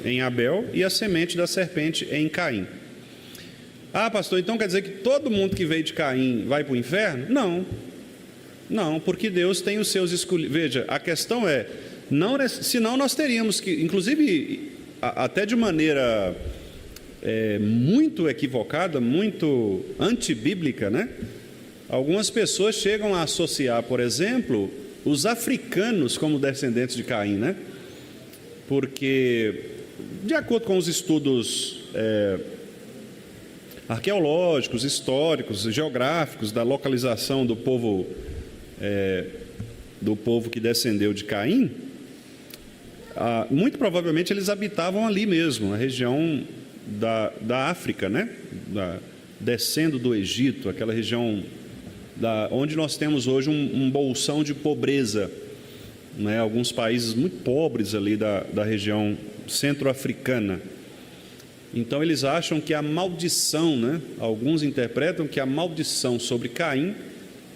em Abel e a semente da serpente em Caim. Ah, pastor, então quer dizer que todo mundo que veio de Caim vai para o inferno? Não, porque Deus tem os seus escolhidos. Veja, a questão é, senão nós teríamos que, inclusive, até de maneira muito equivocada, muito antibíblica, né? Algumas pessoas chegam a associar, por exemplo, os africanos como descendentes de Caim, né? Porque, de acordo com os estudos arqueológicos, históricos, geográficos, da localização do povo que descendeu de Caim, muito provavelmente eles habitavam ali mesmo, na região da África, né? Descendo do Egito, aquela região onde nós temos hoje um bolsão de pobreza, né? Alguns países muito pobres ali da região centro-africana. Então eles acham que a maldição, né? Alguns interpretam que a maldição sobre Caim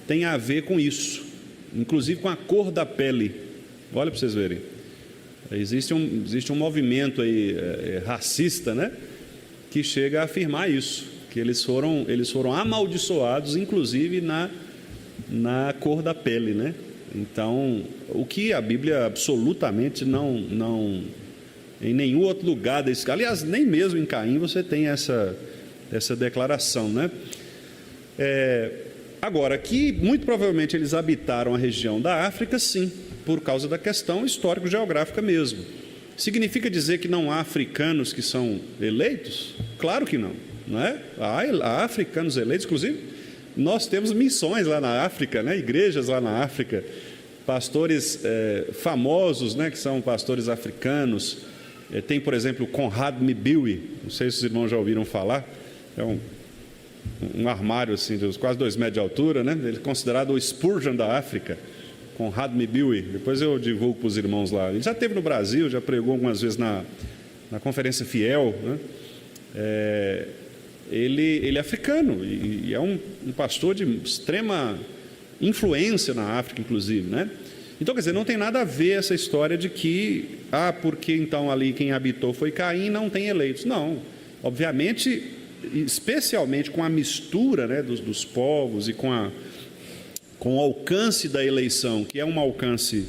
tem a ver com isso, inclusive com a cor da pele. Olha para vocês verem. Existe um movimento aí racista, né? Que chega a afirmar isso, que eles foram amaldiçoados, inclusive na cor da pele, né? Então, o que a Bíblia absolutamente não em nenhum outro lugar desse, aliás, nem mesmo em Caim você tem essa declaração, né? Agora, que muito provavelmente eles habitaram a região da África, sim, por causa da questão histórico-geográfica mesmo. Significa dizer que não há africanos que são eleitos? Claro que não, não é? Há africanos eleitos, inclusive nós temos missões lá na África, né? Igrejas lá na África, pastores famosos, né? Que são pastores africanos. Tem, por exemplo, o Conrad Mbiui, não sei se os irmãos já ouviram falar, é um armário assim, de quase 2 metros de altura, né? Ele é considerado o Spurgeon da África, Conrad Mbiui. Depois eu divulgo para os irmãos lá. Ele já esteve no Brasil, já pregou algumas vezes na Conferência Fiel, né? Ele é africano e é um pastor de extrema influência na África, inclusive, né? Então, quer dizer, não tem nada a ver essa história de que, porque então ali quem habitou foi Caim, não tem eleitos. Não, obviamente, especialmente com a mistura, né, dos povos e com o alcance da eleição, que é um alcance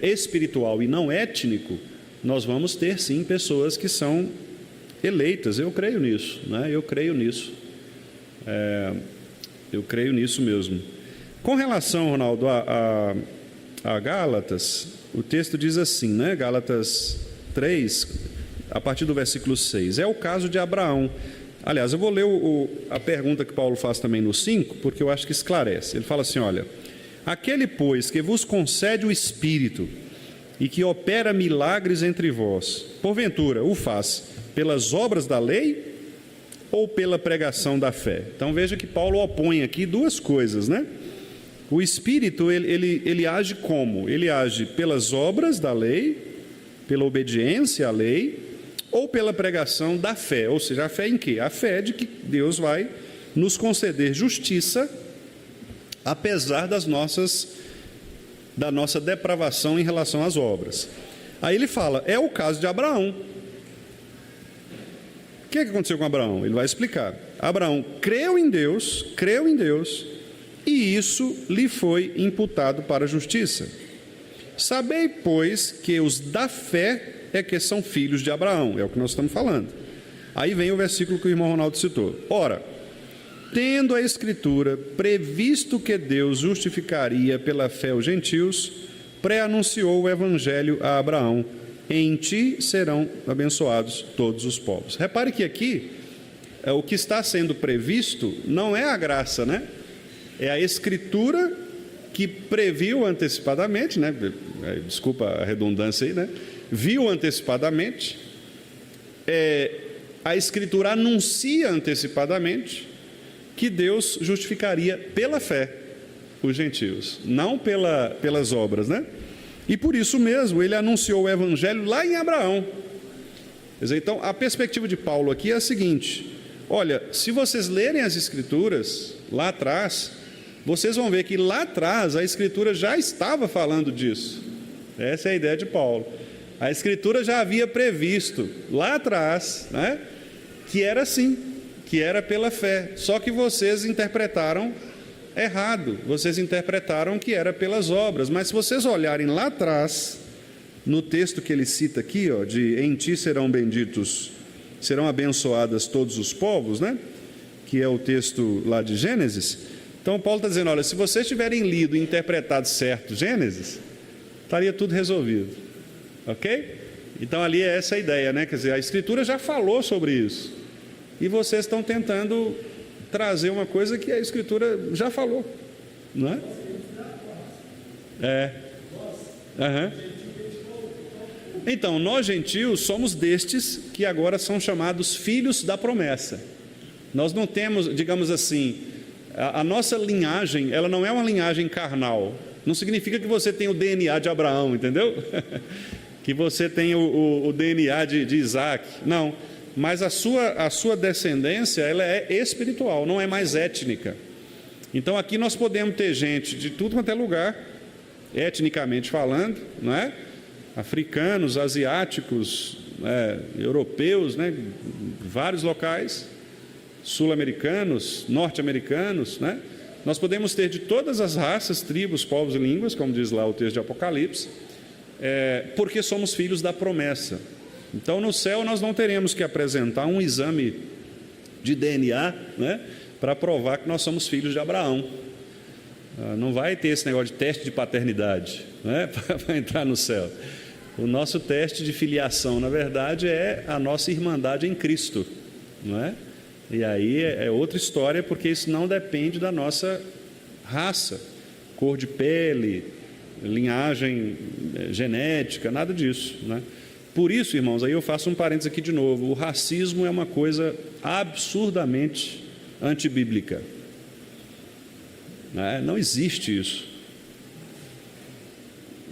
espiritual e não étnico, nós vamos ter sim pessoas que são eleitas. Eu creio nisso, né? Eu creio nisso mesmo. Com relação, Ronaldo, a Gálatas, o texto diz assim, né? Gálatas 3, a partir do versículo 6, é o caso de Abraão. Aliás, eu vou ler a pergunta que Paulo faz também no 5, porque eu acho que esclarece. Ele fala assim, olha: aquele, pois, que vos concede o Espírito e que opera milagres entre vós, porventura o faz pelas obras da lei ou pela pregação da fé? Então veja que Paulo opõe aqui duas coisas, né? O Espírito, ele age como? Ele age pelas obras da lei, pela obediência à lei, ou pela pregação da fé. Ou seja, a fé em quê? A fé de que Deus vai nos conceder justiça, apesar da nossa depravação em relação às obras. Aí ele fala, é o caso de Abraão. O que aconteceu com Abraão? Ele vai explicar. Abraão creu em Deus, e isso lhe foi imputado para a justiça. Sabei, pois, que os da fé é que são filhos de Abraão, é o que nós estamos falando. Aí vem o versículo que o irmão Ronaldo citou. Ora, tendo a Escritura previsto que Deus justificaria pela fé os gentios, pré-anunciou o Evangelho a Abraão: em ti serão abençoados todos os povos. Repare que aqui, o que está sendo previsto não é a graça, né? É a Escritura que previu antecipadamente, né? Desculpa a redundância aí, né? Viu antecipadamente, a Escritura anuncia antecipadamente que Deus justificaria pela fé os gentios, não pelas obras, né? E por isso mesmo ele anunciou o Evangelho lá em Abraão. Quer dizer, então a perspectiva de Paulo aqui é a seguinte: olha, se vocês lerem as Escrituras lá atrás, vocês vão ver que lá atrás a Escritura já estava falando disso. Essa é a ideia de Paulo. A Escritura já havia previsto lá atrás, né, que era assim, que era pela fé. Só que vocês interpretaram errado. Vocês interpretaram que era pelas obras. Mas se vocês olharem lá atrás, no texto que ele cita aqui, ó, de em ti serão benditos, serão abençoadas todos os povos, né? Que é o texto lá de Gênesis. Então Paulo está dizendo, olha, se vocês tiverem lido e interpretado certo Gênesis, estaria tudo resolvido. Ok? Então ali é essa a ideia, né? Quer dizer, a Escritura já falou sobre isso. E vocês estão tentando trazer uma coisa que a Escritura já falou, não é? É. Uhum. Então, nós gentios somos destes que agora são chamados filhos da promessa. Nós não temos, digamos assim, a nossa linhagem, ela não é uma linhagem carnal. Não significa que você tem o DNA de Abraão, entendeu? Que você tem o DNA de Isaac. Não, mas a sua descendência, ela é espiritual, não é mais étnica. Então aqui nós podemos ter gente de tudo quanto é lugar, etnicamente falando, não é? Africanos, asiáticos, europeus, né? Vários locais, sul-americanos, norte-americanos, né? Nós podemos ter de todas as raças, tribos, povos e línguas, como diz lá o texto de Apocalipse, porque somos filhos da promessa. Então no céu nós não teremos que apresentar um exame de DNA, né, para provar que nós somos filhos de Abraão. Não vai ter esse negócio de teste de paternidade, né, para entrar no céu. O nosso teste de filiação, na verdade, é a nossa irmandade em Cristo, não é? E aí é outra história, porque isso não depende da nossa raça, cor de pele, linhagem genética, nada disso, né? Por isso, irmãos, aí eu faço um parênteses aqui de novo, o racismo é uma coisa absurdamente antibíblica, né? Não existe isso.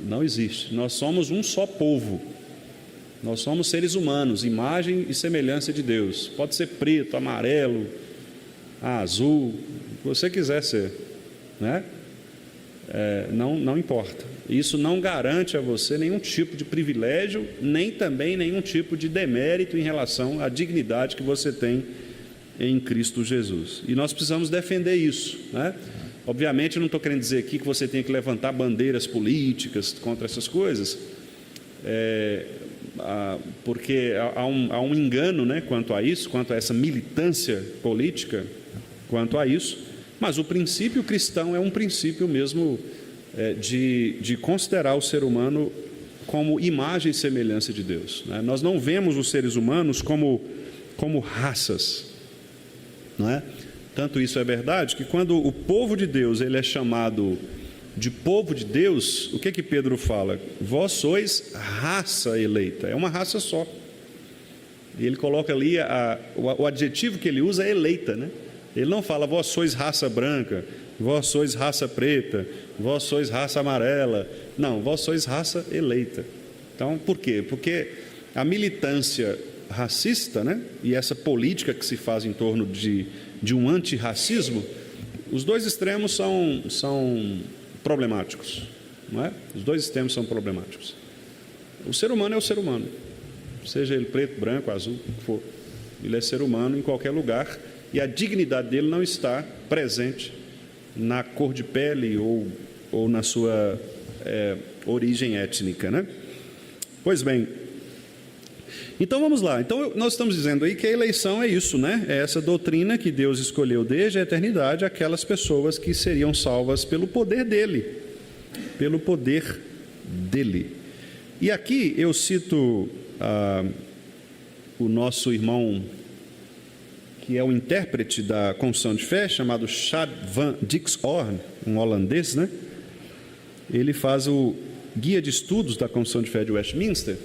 Não existe. Nós somos um só povo. Nós somos seres humanos, imagem e semelhança de Deus. Pode ser preto, amarelo, azul, o que você quiser ser, né? Não importa. Isso não garante a você nenhum tipo de privilégio, nem também nenhum tipo de demérito em relação à dignidade que você tem em Cristo Jesus. E nós precisamos defender isso, né? Obviamente, eu não estou querendo dizer aqui que você tem que levantar bandeiras políticas contra essas coisas, porque há um engano, né, quanto a isso, quanto a essa militância política, quanto a isso, mas o princípio cristão é um princípio mesmo de considerar o ser humano como imagem e semelhança de Deus, né? Nós não vemos os seres humanos como raças, não é? Tanto isso é verdade que quando o povo de Deus ele é chamado de povo de Deus, o que Pedro fala? Vós sois raça eleita, é uma raça só. E ele coloca ali, o adjetivo que ele usa é eleita, né? Ele não fala vós sois raça branca, vós sois raça preta, vós sois raça amarela. Não, vós sois raça eleita. Então, por quê? Porque a militância racista, né? E essa política que se faz em torno de um antirracismo, os dois extremos são problemáticos, não é? Os dois extremos são problemáticos. O ser humano é o ser humano, seja ele preto, branco, azul, o que for. Ele é ser humano em qualquer lugar e a dignidade dele não está presente na cor de pele ou na sua origem étnica, né? Pois bem, então vamos lá. Então nós estamos dizendo aí que a eleição é isso, né? É essa doutrina que Deus escolheu desde a eternidade aquelas pessoas que seriam salvas pelo poder dele, pelo poder dele. E aqui eu cito o nosso irmão que é o intérprete da Confissão de Fé, chamado Chad van Dixhoorn, um holandês, né? Ele faz o guia de estudos da Confissão de Fé de Westminster.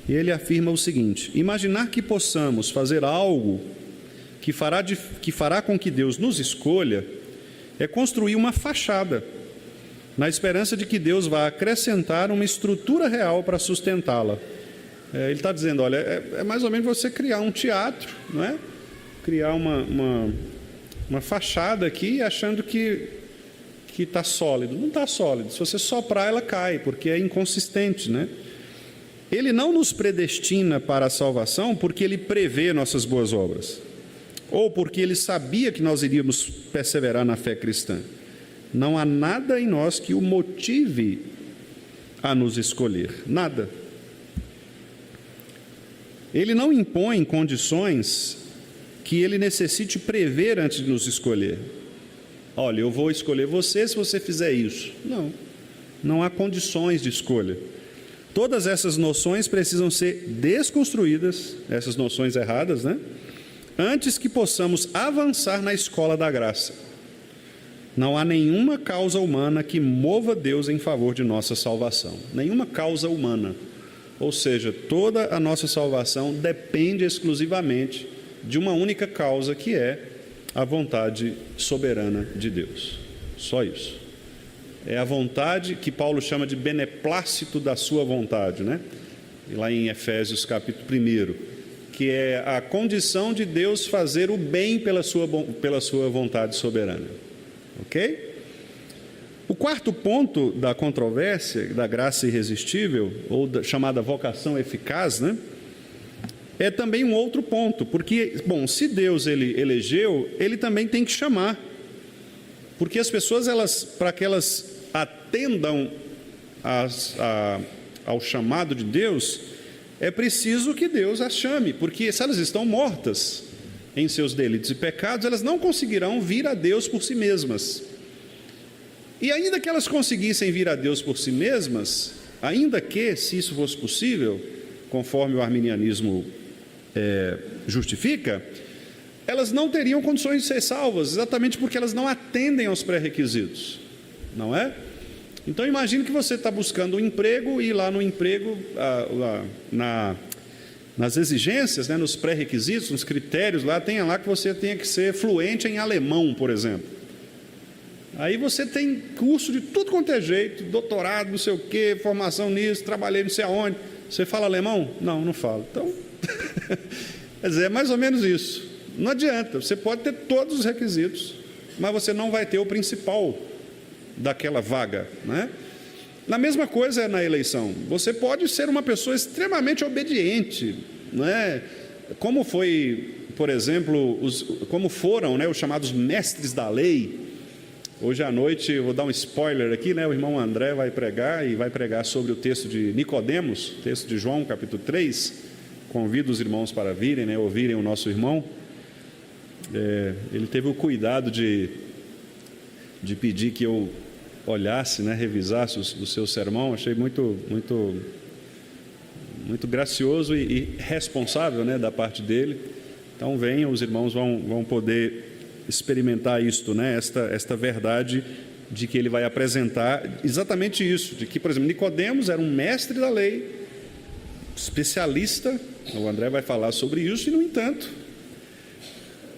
E ele afirma o seguinte: imaginar que possamos fazer algo que fará com que Deus nos escolha é construir uma fachada, na esperança de que Deus vá acrescentar uma estrutura real para sustentá-la. Ele está dizendo, olha, é mais ou menos você criar um teatro, não é? Criar uma fachada aqui achando que está sólido. Não está sólido. Se você soprar, ela cai, porque é inconsistente, né? Ele não nos predestina para a salvação porque Ele prevê nossas boas obras. ou porque ele sabia que nós iríamos perseverar na fé cristã. Não há nada em nós que o motive a nos escolher, nada. Ele não impõe condições que ele necessite prever antes de nos escolher. Olha, eu vou escolher você se você fizer isso. Não há condições de escolha. Todas essas noções precisam ser desconstruídas, essas noções erradas, né? Antes que possamos avançar na escola da graça. Não há nenhuma causa humana que mova Deus em favor de nossa salvação. Nenhuma causa humana. Ou seja, toda a nossa salvação depende exclusivamente de uma única causa, que é a vontade soberana de Deus. Só isso. É a vontade que Paulo chama de beneplácito da sua vontade, né? E lá em Efésios capítulo 1, que é a condição de Deus fazer o bem pela sua vontade soberana. Ok? O quarto ponto da controvérsia, da graça irresistível, ou da chamada vocação eficaz, né? É também um outro ponto, porque, bom, se Deus ele elegeu, ele também tem que chamar. Porque as pessoas, para que elas atendam ao chamado de Deus, é preciso que Deus as chame, porque se elas estão mortas em seus delitos e pecados, elas não conseguirão vir a Deus por si mesmas. E ainda que elas conseguissem vir a Deus por si mesmas, ainda que, se isso fosse possível, conforme o arminianismo justifica, elas não teriam condições de ser salvas, exatamente porque elas não atendem aos pré-requisitos, não é? Então imagine que você está buscando um emprego e lá no emprego, nas exigências, né, nos pré-requisitos, nos critérios, tem lá que você tenha que ser fluente em alemão, por exemplo. Aí você tem curso de tudo quanto é jeito, doutorado, não sei o quê, formação nisso, trabalhei não sei aonde. Você fala alemão? Não, não falo. Então, quer dizer, é mais ou menos isso. Não adianta, você pode ter todos os requisitos, mas você não vai ter o principal daquela vaga, né? Na mesma coisa é na eleição. Você pode ser uma pessoa extremamente obediente, não é? Como foi, por exemplo, como foram, né, os chamados mestres da lei. Hoje à noite, eu vou dar um spoiler aqui, né? O irmão André vai pregar sobre o texto de Nicodemos, texto de João, capítulo 3. Convido os irmãos para virem, né, ouvirem o nosso irmão. Ele teve o cuidado de pedir que eu olhasse, né, revisasse o seu sermão. Achei muito gracioso e responsável, né, da parte dele. Então venham, os irmãos vão poder experimentar isto, né, esta verdade de que ele vai apresentar exatamente isso, de que, por exemplo, Nicodemos era um mestre da lei, especialista. O André vai falar sobre isso, e no entanto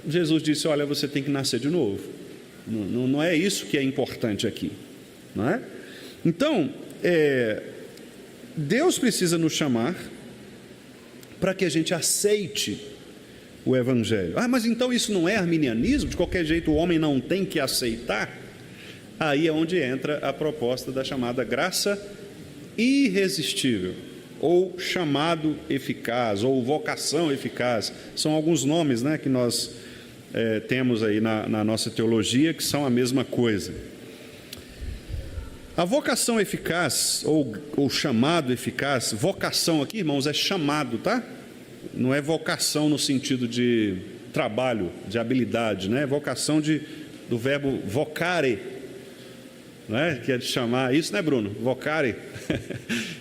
Jesus disse: olha, você tem que nascer de novo. Não é isso que é importante aqui, não é? Então, Deus precisa nos chamar para que a gente aceite o Evangelho. Mas então isso não é arminianismo? De qualquer jeito o homem não tem que aceitar? Aí é onde entra a proposta da chamada graça irresistível, ou chamado eficaz, ou vocação eficaz. São alguns nomes, né, que nós temos aí na nossa teologia, que são a mesma coisa. A vocação eficaz, ou chamado eficaz, vocação aqui, irmãos, é chamado, tá? Não é vocação no sentido de trabalho, de habilidade, né? É vocação do verbo vocare, né? Que é de chamar, isso, né, Bruno? Vocare,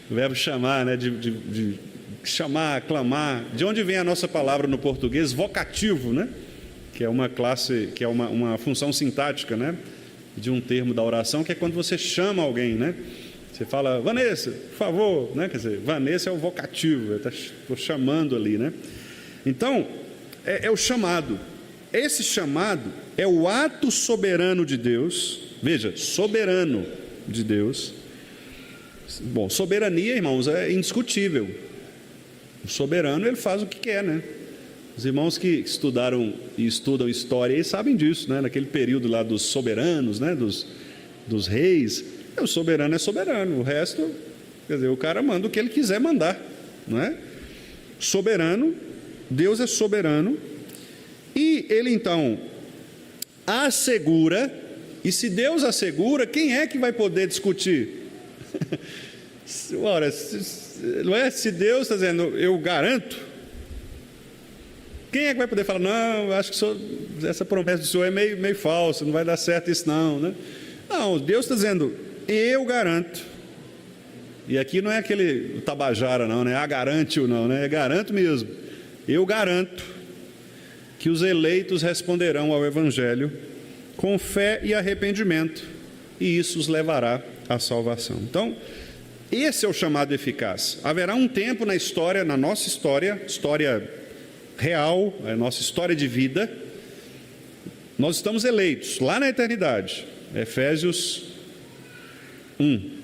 o verbo chamar, né? De chamar, aclamar. De onde vem a nossa palavra no português? Vocativo, né? Que é uma classe, que é uma função sintática, né, de um termo da oração, que é quando você chama alguém, né? Você fala, Vanessa, por favor, né? Quer dizer, Vanessa é o vocativo, estou chamando ali, né? Então, é o chamado. Esse chamado é o ato soberano de Deus. Veja, soberano de Deus. Bom, soberania, irmãos, é indiscutível. O soberano, ele faz o que quer, né? Os irmãos que estudaram e estudam história aí sabem disso, né? Naquele período lá dos soberanos, né? Dos reis, o soberano é soberano, o resto, quer dizer, o cara manda o que ele quiser mandar, não é? Soberano, Deus é soberano, E ele então assegura, e se Deus assegura, quem é que vai poder discutir? Ora, não é? Se Deus está dizendo, eu garanto, quem é que vai poder falar, não, acho que essa promessa do Senhor é meio falsa, não vai dar certo isso não, né? Não, Deus está dizendo, eu garanto. E aqui não é aquele tabajara não, né? Garante ou não, né? É garanto mesmo. Eu garanto que os eleitos responderão ao Evangelho com fé e arrependimento, e isso os levará à salvação. Então, esse é o chamado eficaz. Haverá um tempo na história, na nossa história real, a nossa história de vida, nós estamos eleitos lá na eternidade. Efésios 1.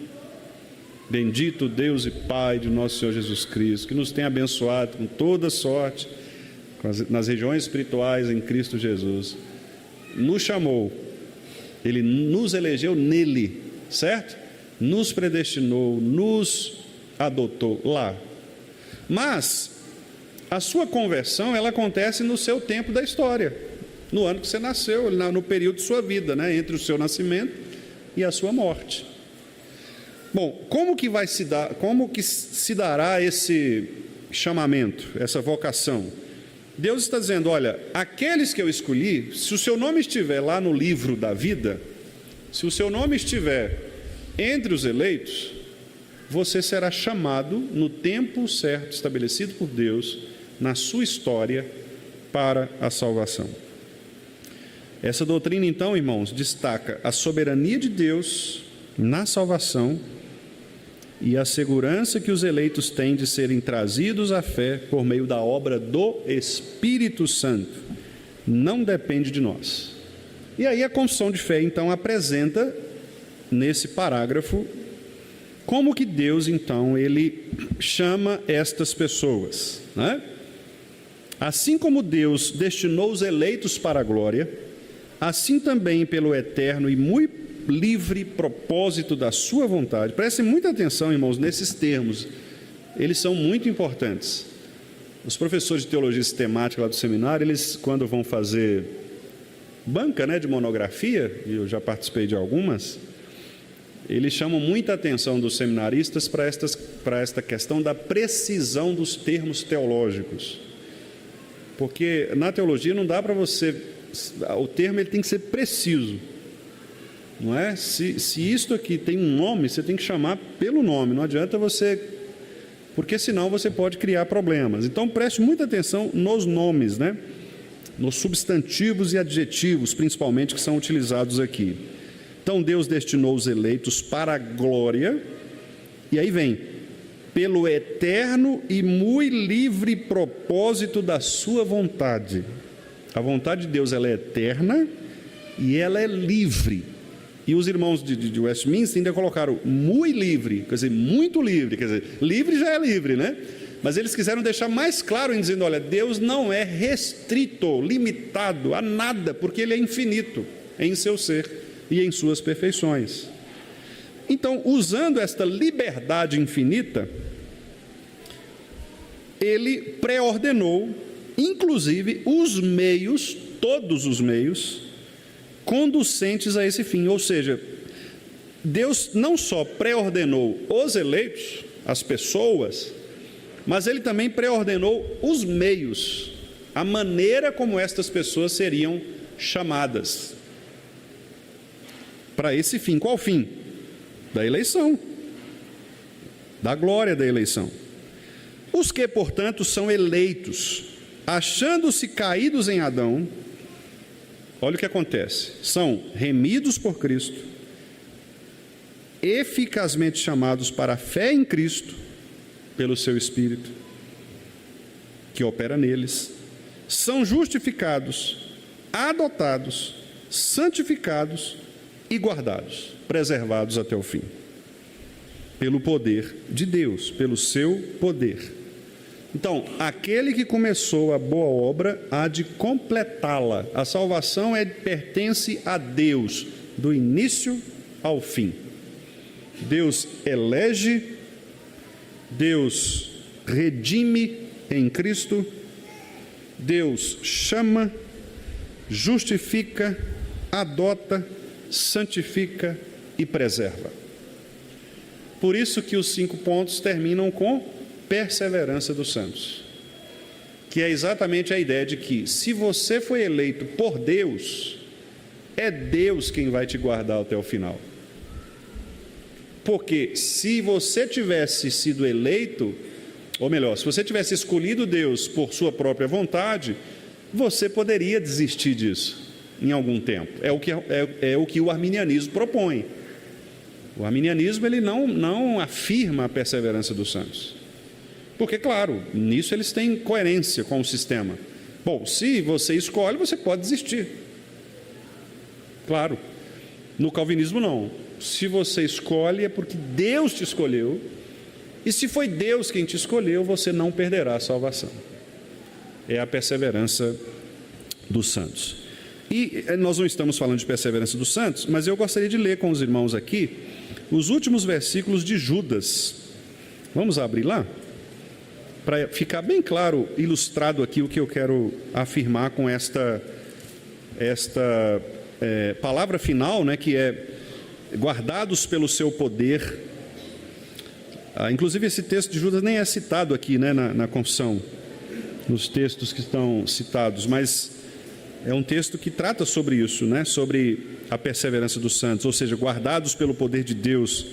Bendito Deus e Pai de nosso Senhor Jesus Cristo, que nos tem abençoado com toda sorte nas regiões espirituais em Cristo Jesus. Nos chamou, Ele nos elegeu nele, certo? Nos predestinou, nos adotou lá. Mas a sua conversão, ela acontece no seu tempo da história, no ano que você nasceu, no período de sua vida, né? Entre o seu nascimento e a sua morte. Bom, como que se dará esse chamamento, essa vocação? Deus está dizendo, olha, aqueles que eu escolhi, se o seu nome estiver lá no livro da vida, se o seu nome estiver entre os eleitos, você será chamado no tempo certo estabelecido por Deus, na sua história, para a salvação. Essa doutrina, então, irmãos, destaca a soberania de Deus na salvação e a segurança que os eleitos têm de serem trazidos à fé por meio da obra do Espírito Santo. Não depende de nós. E aí a confissão de fé, então, apresenta, nesse parágrafo, como que Deus, então, Ele chama estas pessoas, né? Assim como Deus destinou os eleitos para a glória, assim também pelo eterno e muito livre propósito da sua vontade. Prestem muita atenção, irmãos, nesses termos. Eles são muito importantes. Os professores de teologia sistemática lá do seminário, eles, quando vão fazer banca, né, de monografia, e eu já participei de algumas, eles chamam muita atenção dos seminaristas para esta questão da precisão dos termos teológicos. Porque na teologia não dá para você... O termo ele tem que ser preciso. Não é? Se isto aqui tem um nome, você tem que chamar pelo nome. Não adianta você... Porque senão você pode criar problemas. Então preste muita atenção nos nomes, né? Nos substantivos e adjetivos, principalmente, que são utilizados aqui. Então Deus destinou os eleitos para a glória. E aí vem... pelo eterno e muito livre propósito da sua vontade. A vontade de Deus, ela é eterna e ela é livre. E os irmãos de Westminster ainda colocaram muito livre, quer dizer, muito livre, quer dizer, livre já é livre, né? Mas eles quiseram deixar mais claro em dizendo, olha, Deus não é restrito, limitado a nada, porque Ele é infinito em seu ser e em suas perfeições. Então, usando esta liberdade infinita, Ele pré-ordenou, inclusive, os meios, todos os meios, conducentes a esse fim. Ou seja, Deus não só pré-ordenou os eleitos, as pessoas, mas Ele também pré-ordenou os meios, a maneira como estas pessoas seriam chamadas. Para esse fim. Qual fim? Da eleição. Da glória da eleição. Os que, portanto, são eleitos, achando-se caídos em Adão, olha o que acontece, são remidos por Cristo, eficazmente chamados para a fé em Cristo, pelo seu Espírito, que opera neles, são justificados, adotados, santificados e guardados, preservados até o fim, pelo poder de Deus, pelo seu poder. Então, aquele que começou a boa obra há de completá-la. A salvação pertence a Deus, do início ao fim. Deus elege, Deus redime em Cristo, Deus chama justifica, adota, santifica e preserva. Por isso que os 5 pontos terminam com perseverança dos santos, que é exatamente a ideia de que, se você foi eleito por Deus, é Deus quem vai te guardar até o final. Porque se você tivesse sido eleito, ou melhor, se você tivesse escolhido Deus por sua própria vontade, você poderia desistir disso em algum tempo. É o que o arminianismo propõe. O arminianismo, ele não afirma a perseverança dos santos. Porque, claro, nisso eles têm coerência com o sistema. Bom, se você escolhe, você pode desistir. Claro. No calvinismo, não. Se você escolhe, é porque Deus te escolheu. E se foi Deus quem te escolheu, você não perderá a salvação. É a perseverança dos santos. E nós não estamos falando de perseverança dos santos, mas eu gostaria de ler com os irmãos aqui os últimos versículos de Judas. Vamos abrir lá? Para ficar bem claro, ilustrado aqui o que eu quero afirmar com esta palavra final, né, que é guardados pelo seu poder. Inclusive esse texto de Judas nem é citado aqui, né, na confissão, nos textos que estão citados, mas é um texto que trata sobre isso, né, sobre a perseverança dos santos, ou seja, guardados pelo poder de Deus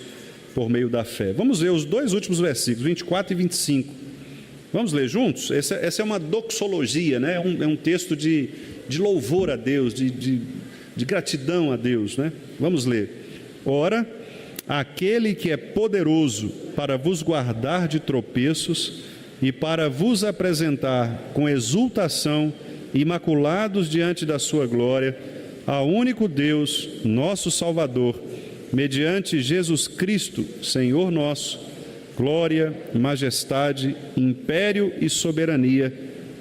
por meio da fé. Vamos ver os 2 últimos versículos, 24 e 25. Vamos ler juntos? Essa é uma doxologia, né? É um texto de louvor a Deus, de gratidão a Deus, né? Vamos ler. Ora, aquele que é poderoso para vos guardar de tropeços e para vos apresentar com exultação, imaculados diante da sua glória, ao único Deus, nosso Salvador, mediante Jesus Cristo, Senhor nosso, glória, majestade, império e soberania,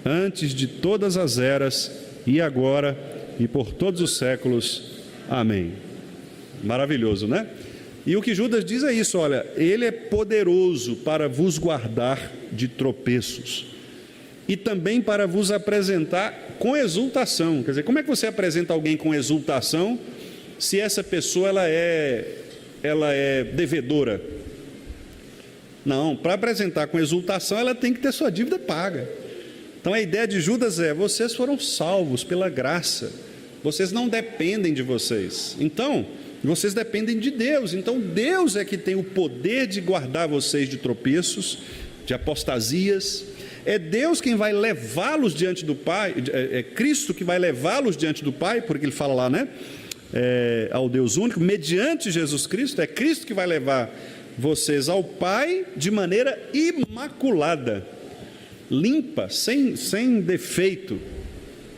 antes de todas as eras, e agora e por todos os séculos. Amém. Maravilhoso, né? E o que Judas diz é isso, olha, ele é poderoso para vos guardar de tropeços e também para vos apresentar com exultação. Quer dizer, como é que você apresenta alguém com exultação se essa pessoa ela é devedora? Não, para apresentar com exultação, ela tem que ter sua dívida paga. Então a ideia de Judas é: vocês foram salvos pela graça, vocês não dependem de vocês, então vocês dependem de Deus. Então Deus é que tem o poder de guardar vocês de tropeços, de apostasias. É Deus quem vai levá-los diante do Pai, é Cristo que vai levá-los diante do Pai, porque ele fala lá, né? Ao Deus único, mediante Jesus Cristo, é Cristo que vai levar vocês ao Pai de maneira imaculada, limpa, sem defeito,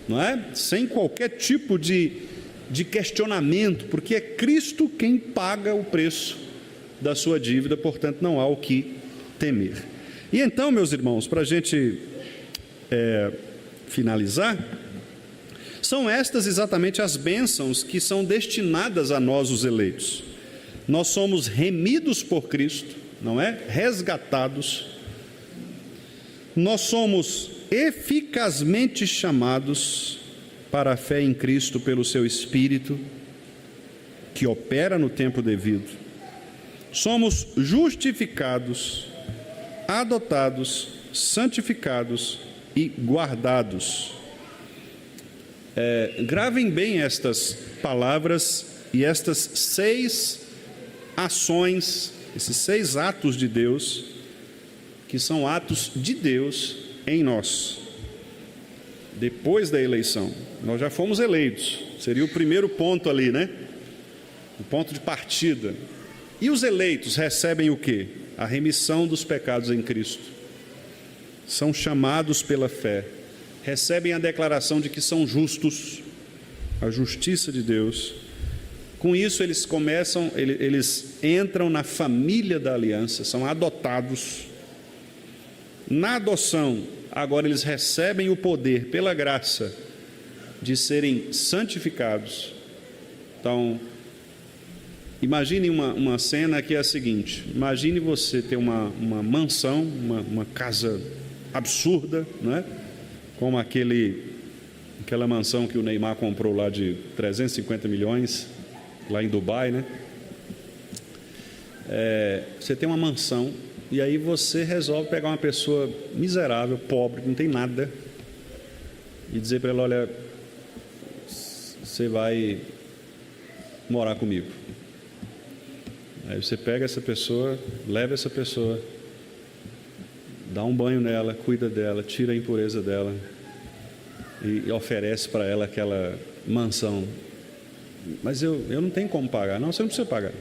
não é? Sem qualquer tipo de questionamento, porque é Cristo quem paga o preço da sua dívida, portanto não há o que temer. E então, meus irmãos, para a gente finalizar, são estas exatamente as bênçãos que são destinadas a nós, os eleitos. Nós somos remidos por Cristo, não é? Resgatados. Nós somos eficazmente chamados para a fé em Cristo pelo seu Espírito, que opera no tempo devido. Somos justificados, adotados, santificados e guardados. Gravem bem estas palavras e estas 6 ações, esses 6 atos de Deus, que são atos de Deus em nós. Depois da eleição, nós já fomos eleitos, seria o primeiro ponto ali, né? O ponto de partida. E os eleitos recebem o quê? A remissão dos pecados em Cristo. São chamados pela fé, recebem a declaração de que são justos, a justiça de Deus. Com isso eles entram na família da aliança, são adotados. Na adoção, agora eles recebem o poder, pela graça, de serem santificados. Então, imagine uma cena que é a seguinte: imagine você ter uma mansão, uma casa absurda, né? Como aquele aquela mansão que o Neymar comprou lá de 350 milhões, lá em Dubai, né? Você tem uma mansão e aí você resolve pegar uma pessoa miserável, pobre, que não tem nada, e dizer para ela: olha, você vai morar comigo. Aí você pega essa pessoa, leva essa pessoa, dá um banho nela, cuida dela, tira a impureza dela e oferece para ela aquela mansão. Mas eu não tenho como pagar. Não, você não precisa pagar.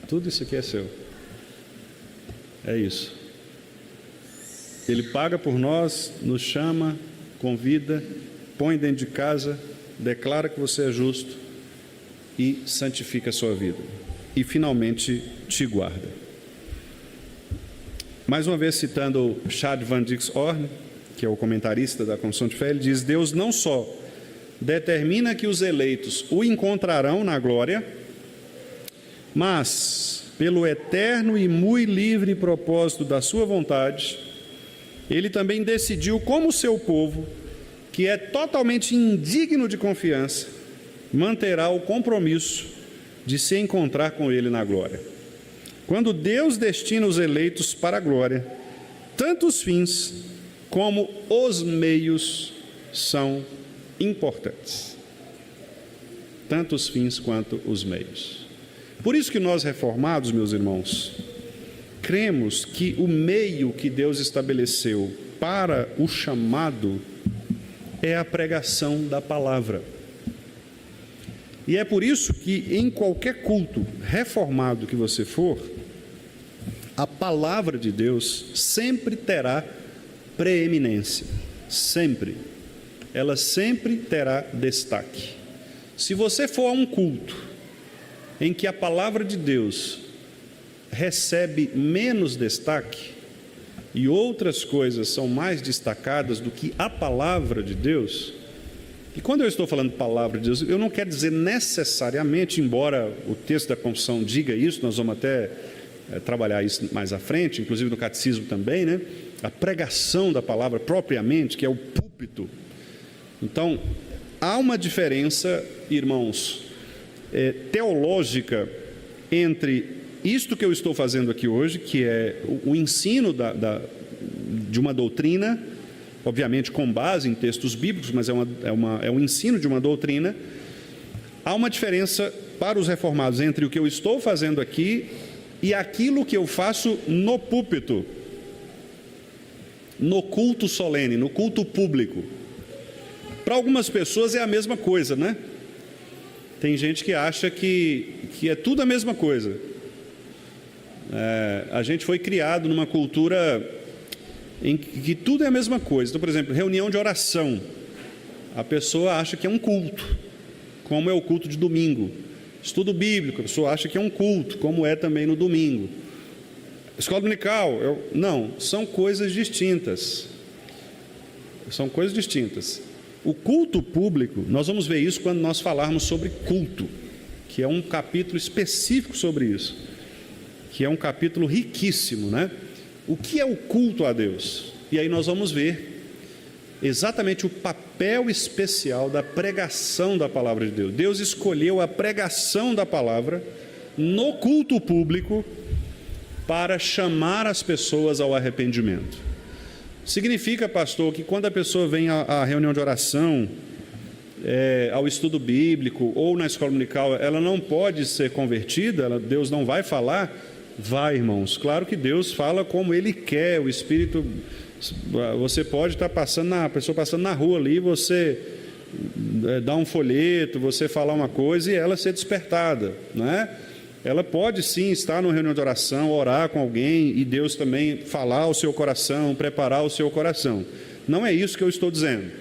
Tudo isso aqui é seu. É isso. Ele paga por nós, nos chama, convida, põe dentro de casa, declara que você é justo e santifica a sua vida. E finalmente te guarda. Mais uma vez citando Chad Van Dixhoorn, que é o comentarista da Confissão de Fé, ele diz: Deus não só determina que os eleitos o encontrarão na glória, mas, pelo eterno e muito livre propósito da sua vontade, ele também decidiu como seu povo, que é totalmente indigno de confiança, manterá o compromisso de se encontrar com ele na glória. Quando Deus destina os eleitos para a glória, tanto os fins como os meios são importantes. Tanto os fins quanto os meios. Por isso que nós reformados, meus irmãos, cremos que o meio que Deus estabeleceu para o chamado é a pregação da palavra. E é por isso que em qualquer culto reformado que você for, a palavra de Deus sempre terá preeminência. Sempre. Ela sempre terá destaque. Se você for a um culto em que a palavra de Deus recebe menos destaque e outras coisas são mais destacadas do que a palavra de Deus, e quando eu estou falando palavra de Deus, eu não quero dizer necessariamente, embora o texto da confissão diga isso, nós vamos até trabalhar isso mais à frente, inclusive no catecismo também, né? A pregação da palavra propriamente, que é o púlpito. Então, há uma diferença, irmãos, teológica entre isto que eu estou fazendo aqui hoje, que é o ensino de uma doutrina, obviamente com base em textos bíblicos, mas é um ensino de uma doutrina. Há uma diferença para os reformados entre o que eu estou fazendo aqui e aquilo que eu faço no púlpito, no culto solene, no culto público. Para algumas pessoas é a mesma coisa, né? Tem gente que acha que é tudo a mesma coisa. A gente foi criado numa cultura em que tudo é a mesma coisa. Então, por exemplo, reunião de oração. A pessoa acha que é um culto, como é o culto de domingo. Estudo bíblico, a pessoa acha que é um culto, como é também no domingo. Escola dominical, não, são coisas distintas. São coisas distintas. O culto público, nós vamos ver isso quando nós falarmos sobre culto, que é um capítulo específico sobre isso, que é um capítulo riquíssimo, né? O que é o culto a Deus? E aí nós vamos ver exatamente o papel especial da pregação da palavra de Deus. Deus escolheu a pregação da palavra no culto público para chamar as pessoas ao arrependimento. Significa, pastor, que quando a pessoa vem à reunião de oração, ao estudo bíblico ou na escola dominical, ela não pode ser convertida? Deus não vai falar? Vai, irmãos. Claro que Deus fala como Ele quer. O Espírito, você pode estar passando, a pessoa passando na rua ali, você dá um folheto, você falar uma coisa e ela ser despertada, não é? Ela pode sim estar numa reunião de oração, orar com alguém e Deus também falar ao seu coração, preparar o seu coração. Não é isso que eu estou dizendo.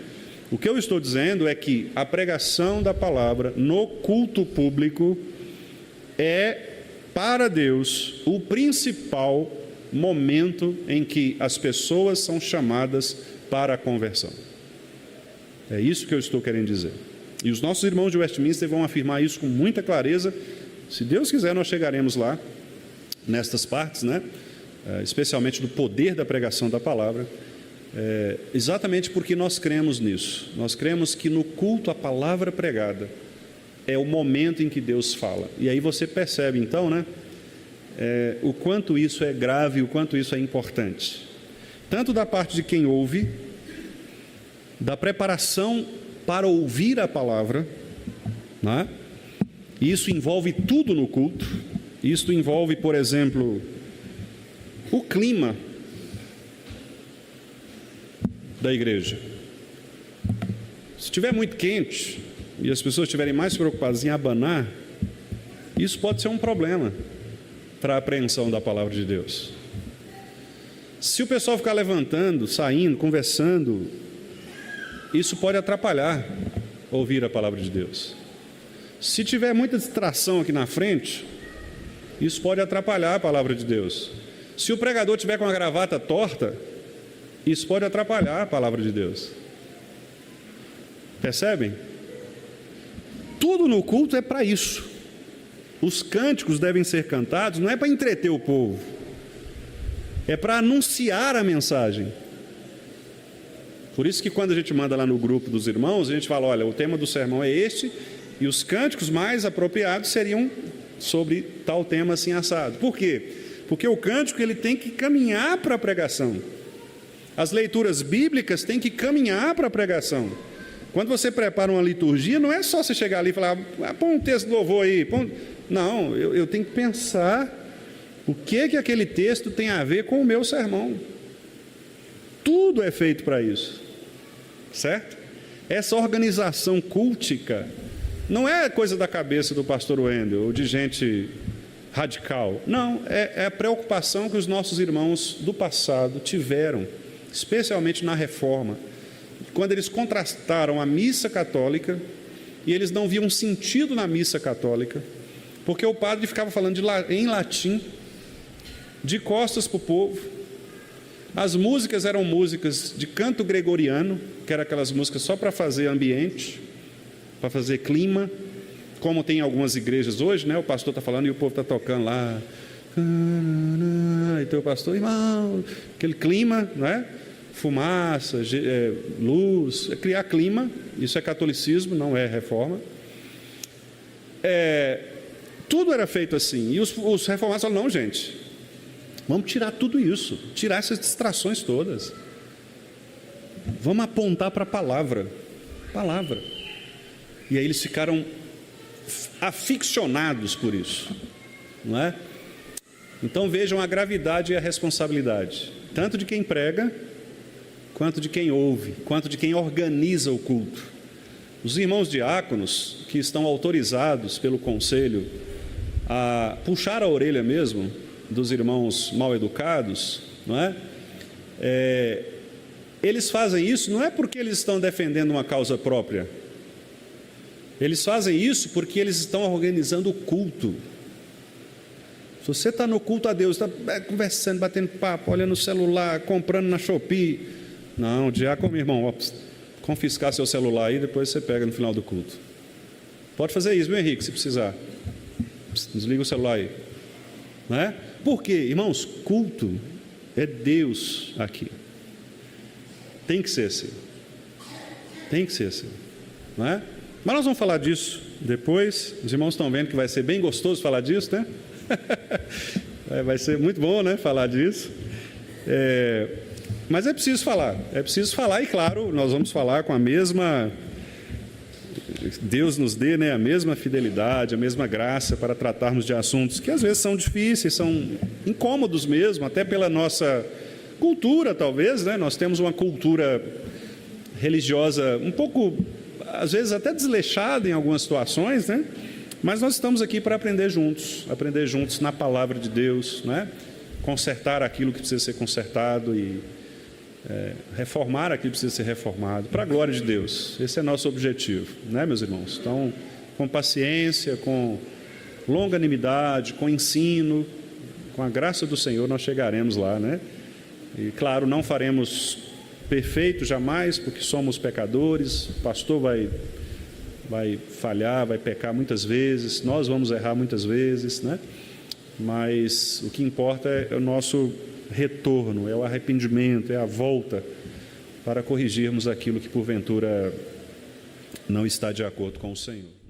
O que eu estou dizendo é que a pregação da palavra no culto público é, para Deus, o principal momento em que as pessoas são chamadas para a conversão. É isso que eu estou querendo dizer. E os nossos irmãos de Westminster vão afirmar isso com muita clareza. Se Deus quiser, nós chegaremos lá, nestas partes, né? Especialmente do poder da pregação da palavra. Exatamente porque nós cremos nisso. Nós cremos que no culto a palavra pregada é o momento em que Deus fala. E aí você percebe então, né, o quanto isso é grave, o quanto isso é importante. Tanto da parte de quem ouve, da preparação para ouvir a palavra, né? Isso envolve tudo no culto. Isso envolve, por exemplo, o clima da igreja. Se estiver muito quente e as pessoas estiverem mais preocupadas em abanar, isso pode ser um problema para a apreensão da palavra de Deus. Se o pessoal ficar levantando, saindo, conversando, isso pode atrapalhar ouvir a palavra de Deus. Se tiver muita distração aqui na frente, isso pode atrapalhar a palavra de Deus. Se o pregador tiver com a gravata torta, isso pode atrapalhar a palavra de Deus. Percebem? Tudo no culto é para isso. Os cânticos devem ser cantados, não é para entreter o povo, é para anunciar a mensagem. Por isso que quando a gente manda lá no grupo dos irmãos, a gente fala, olha, o tema do sermão é este, e os cânticos mais apropriados seriam sobre tal tema assim assado. Por quê? Porque o cântico ele tem que caminhar para a pregação. As leituras bíblicas têm que caminhar para a pregação. Quando você prepara uma liturgia, não é só você chegar ali e falar, põe um texto de louvor aí. Não, eu tenho que pensar o que aquele texto tem a ver com o meu sermão. Tudo é feito para isso, certo? Essa organização cultica não é coisa da cabeça do pastor Wendel ou de gente radical. Não, é a preocupação que os nossos irmãos do passado tiveram, especialmente na Reforma, quando eles contrastaram a missa católica e eles não viam sentido na missa católica, porque o padre ficava falando em latim, de costas para o povo. As músicas eram músicas de canto gregoriano, que eram aquelas músicas só para fazer ambiente, para fazer clima, como tem em algumas igrejas hoje, né? O pastor está falando e o povo está tocando lá, então o pastor, irmão, aquele clima, não é? Fumaça, luz, criar clima. Isso é catolicismo, não é reforma. Tudo era feito assim, e os reformados falaram, não, gente, vamos tirar tudo isso, tirar essas distrações todas, vamos apontar para a palavra, e aí eles ficaram aficionados por isso, não é? Então vejam a gravidade e a responsabilidade, tanto de quem prega, quanto de quem ouve, quanto de quem organiza o culto. Os irmãos diáconos, que estão autorizados pelo conselho a puxar a orelha mesmo dos irmãos mal educados, não é? Eles fazem isso não é porque eles estão defendendo uma causa própria, eles fazem isso porque eles estão organizando o culto. Se você está no culto a Deus, está conversando, batendo papo, olhando no celular, comprando na Shopee, não, diácono, irmão, confiscar seu celular aí, depois você pega no final do culto. Pode fazer isso, meu Henrique, se precisar. Desliga o celular aí, não é? Por quê? Irmãos, culto é Deus aqui. Tem que ser assim. Tem que ser assim, não é? Mas nós vamos falar disso depois. Os irmãos estão vendo que vai ser bem gostoso falar disso, né? Vai ser muito bom, né? Falar disso. Mas é preciso falar, e claro, nós vamos falar com a mesma... Deus nos dê, né, a mesma fidelidade, a mesma graça para tratarmos de assuntos que às vezes são difíceis, são incômodos mesmo, até pela nossa cultura talvez, né? Nós temos uma cultura religiosa um pouco, às vezes até desleixada em algumas situações, né? Mas nós estamos aqui para aprender juntos na palavra de Deus, né? Consertar aquilo que precisa ser consertado e reformar aquilo que precisa ser reformado, para a glória de Deus. Esse é nosso objetivo, né, meus irmãos? Então, com paciência, com longanimidade, com ensino, com a graça do Senhor, nós chegaremos lá, né? E claro, não faremos perfeito jamais, porque somos pecadores, o pastor vai falhar, vai pecar muitas vezes, nós vamos errar muitas vezes, né? Mas o que importa é o nosso retorno, é o arrependimento, é a volta para corrigirmos aquilo que porventura não está de acordo com o Senhor.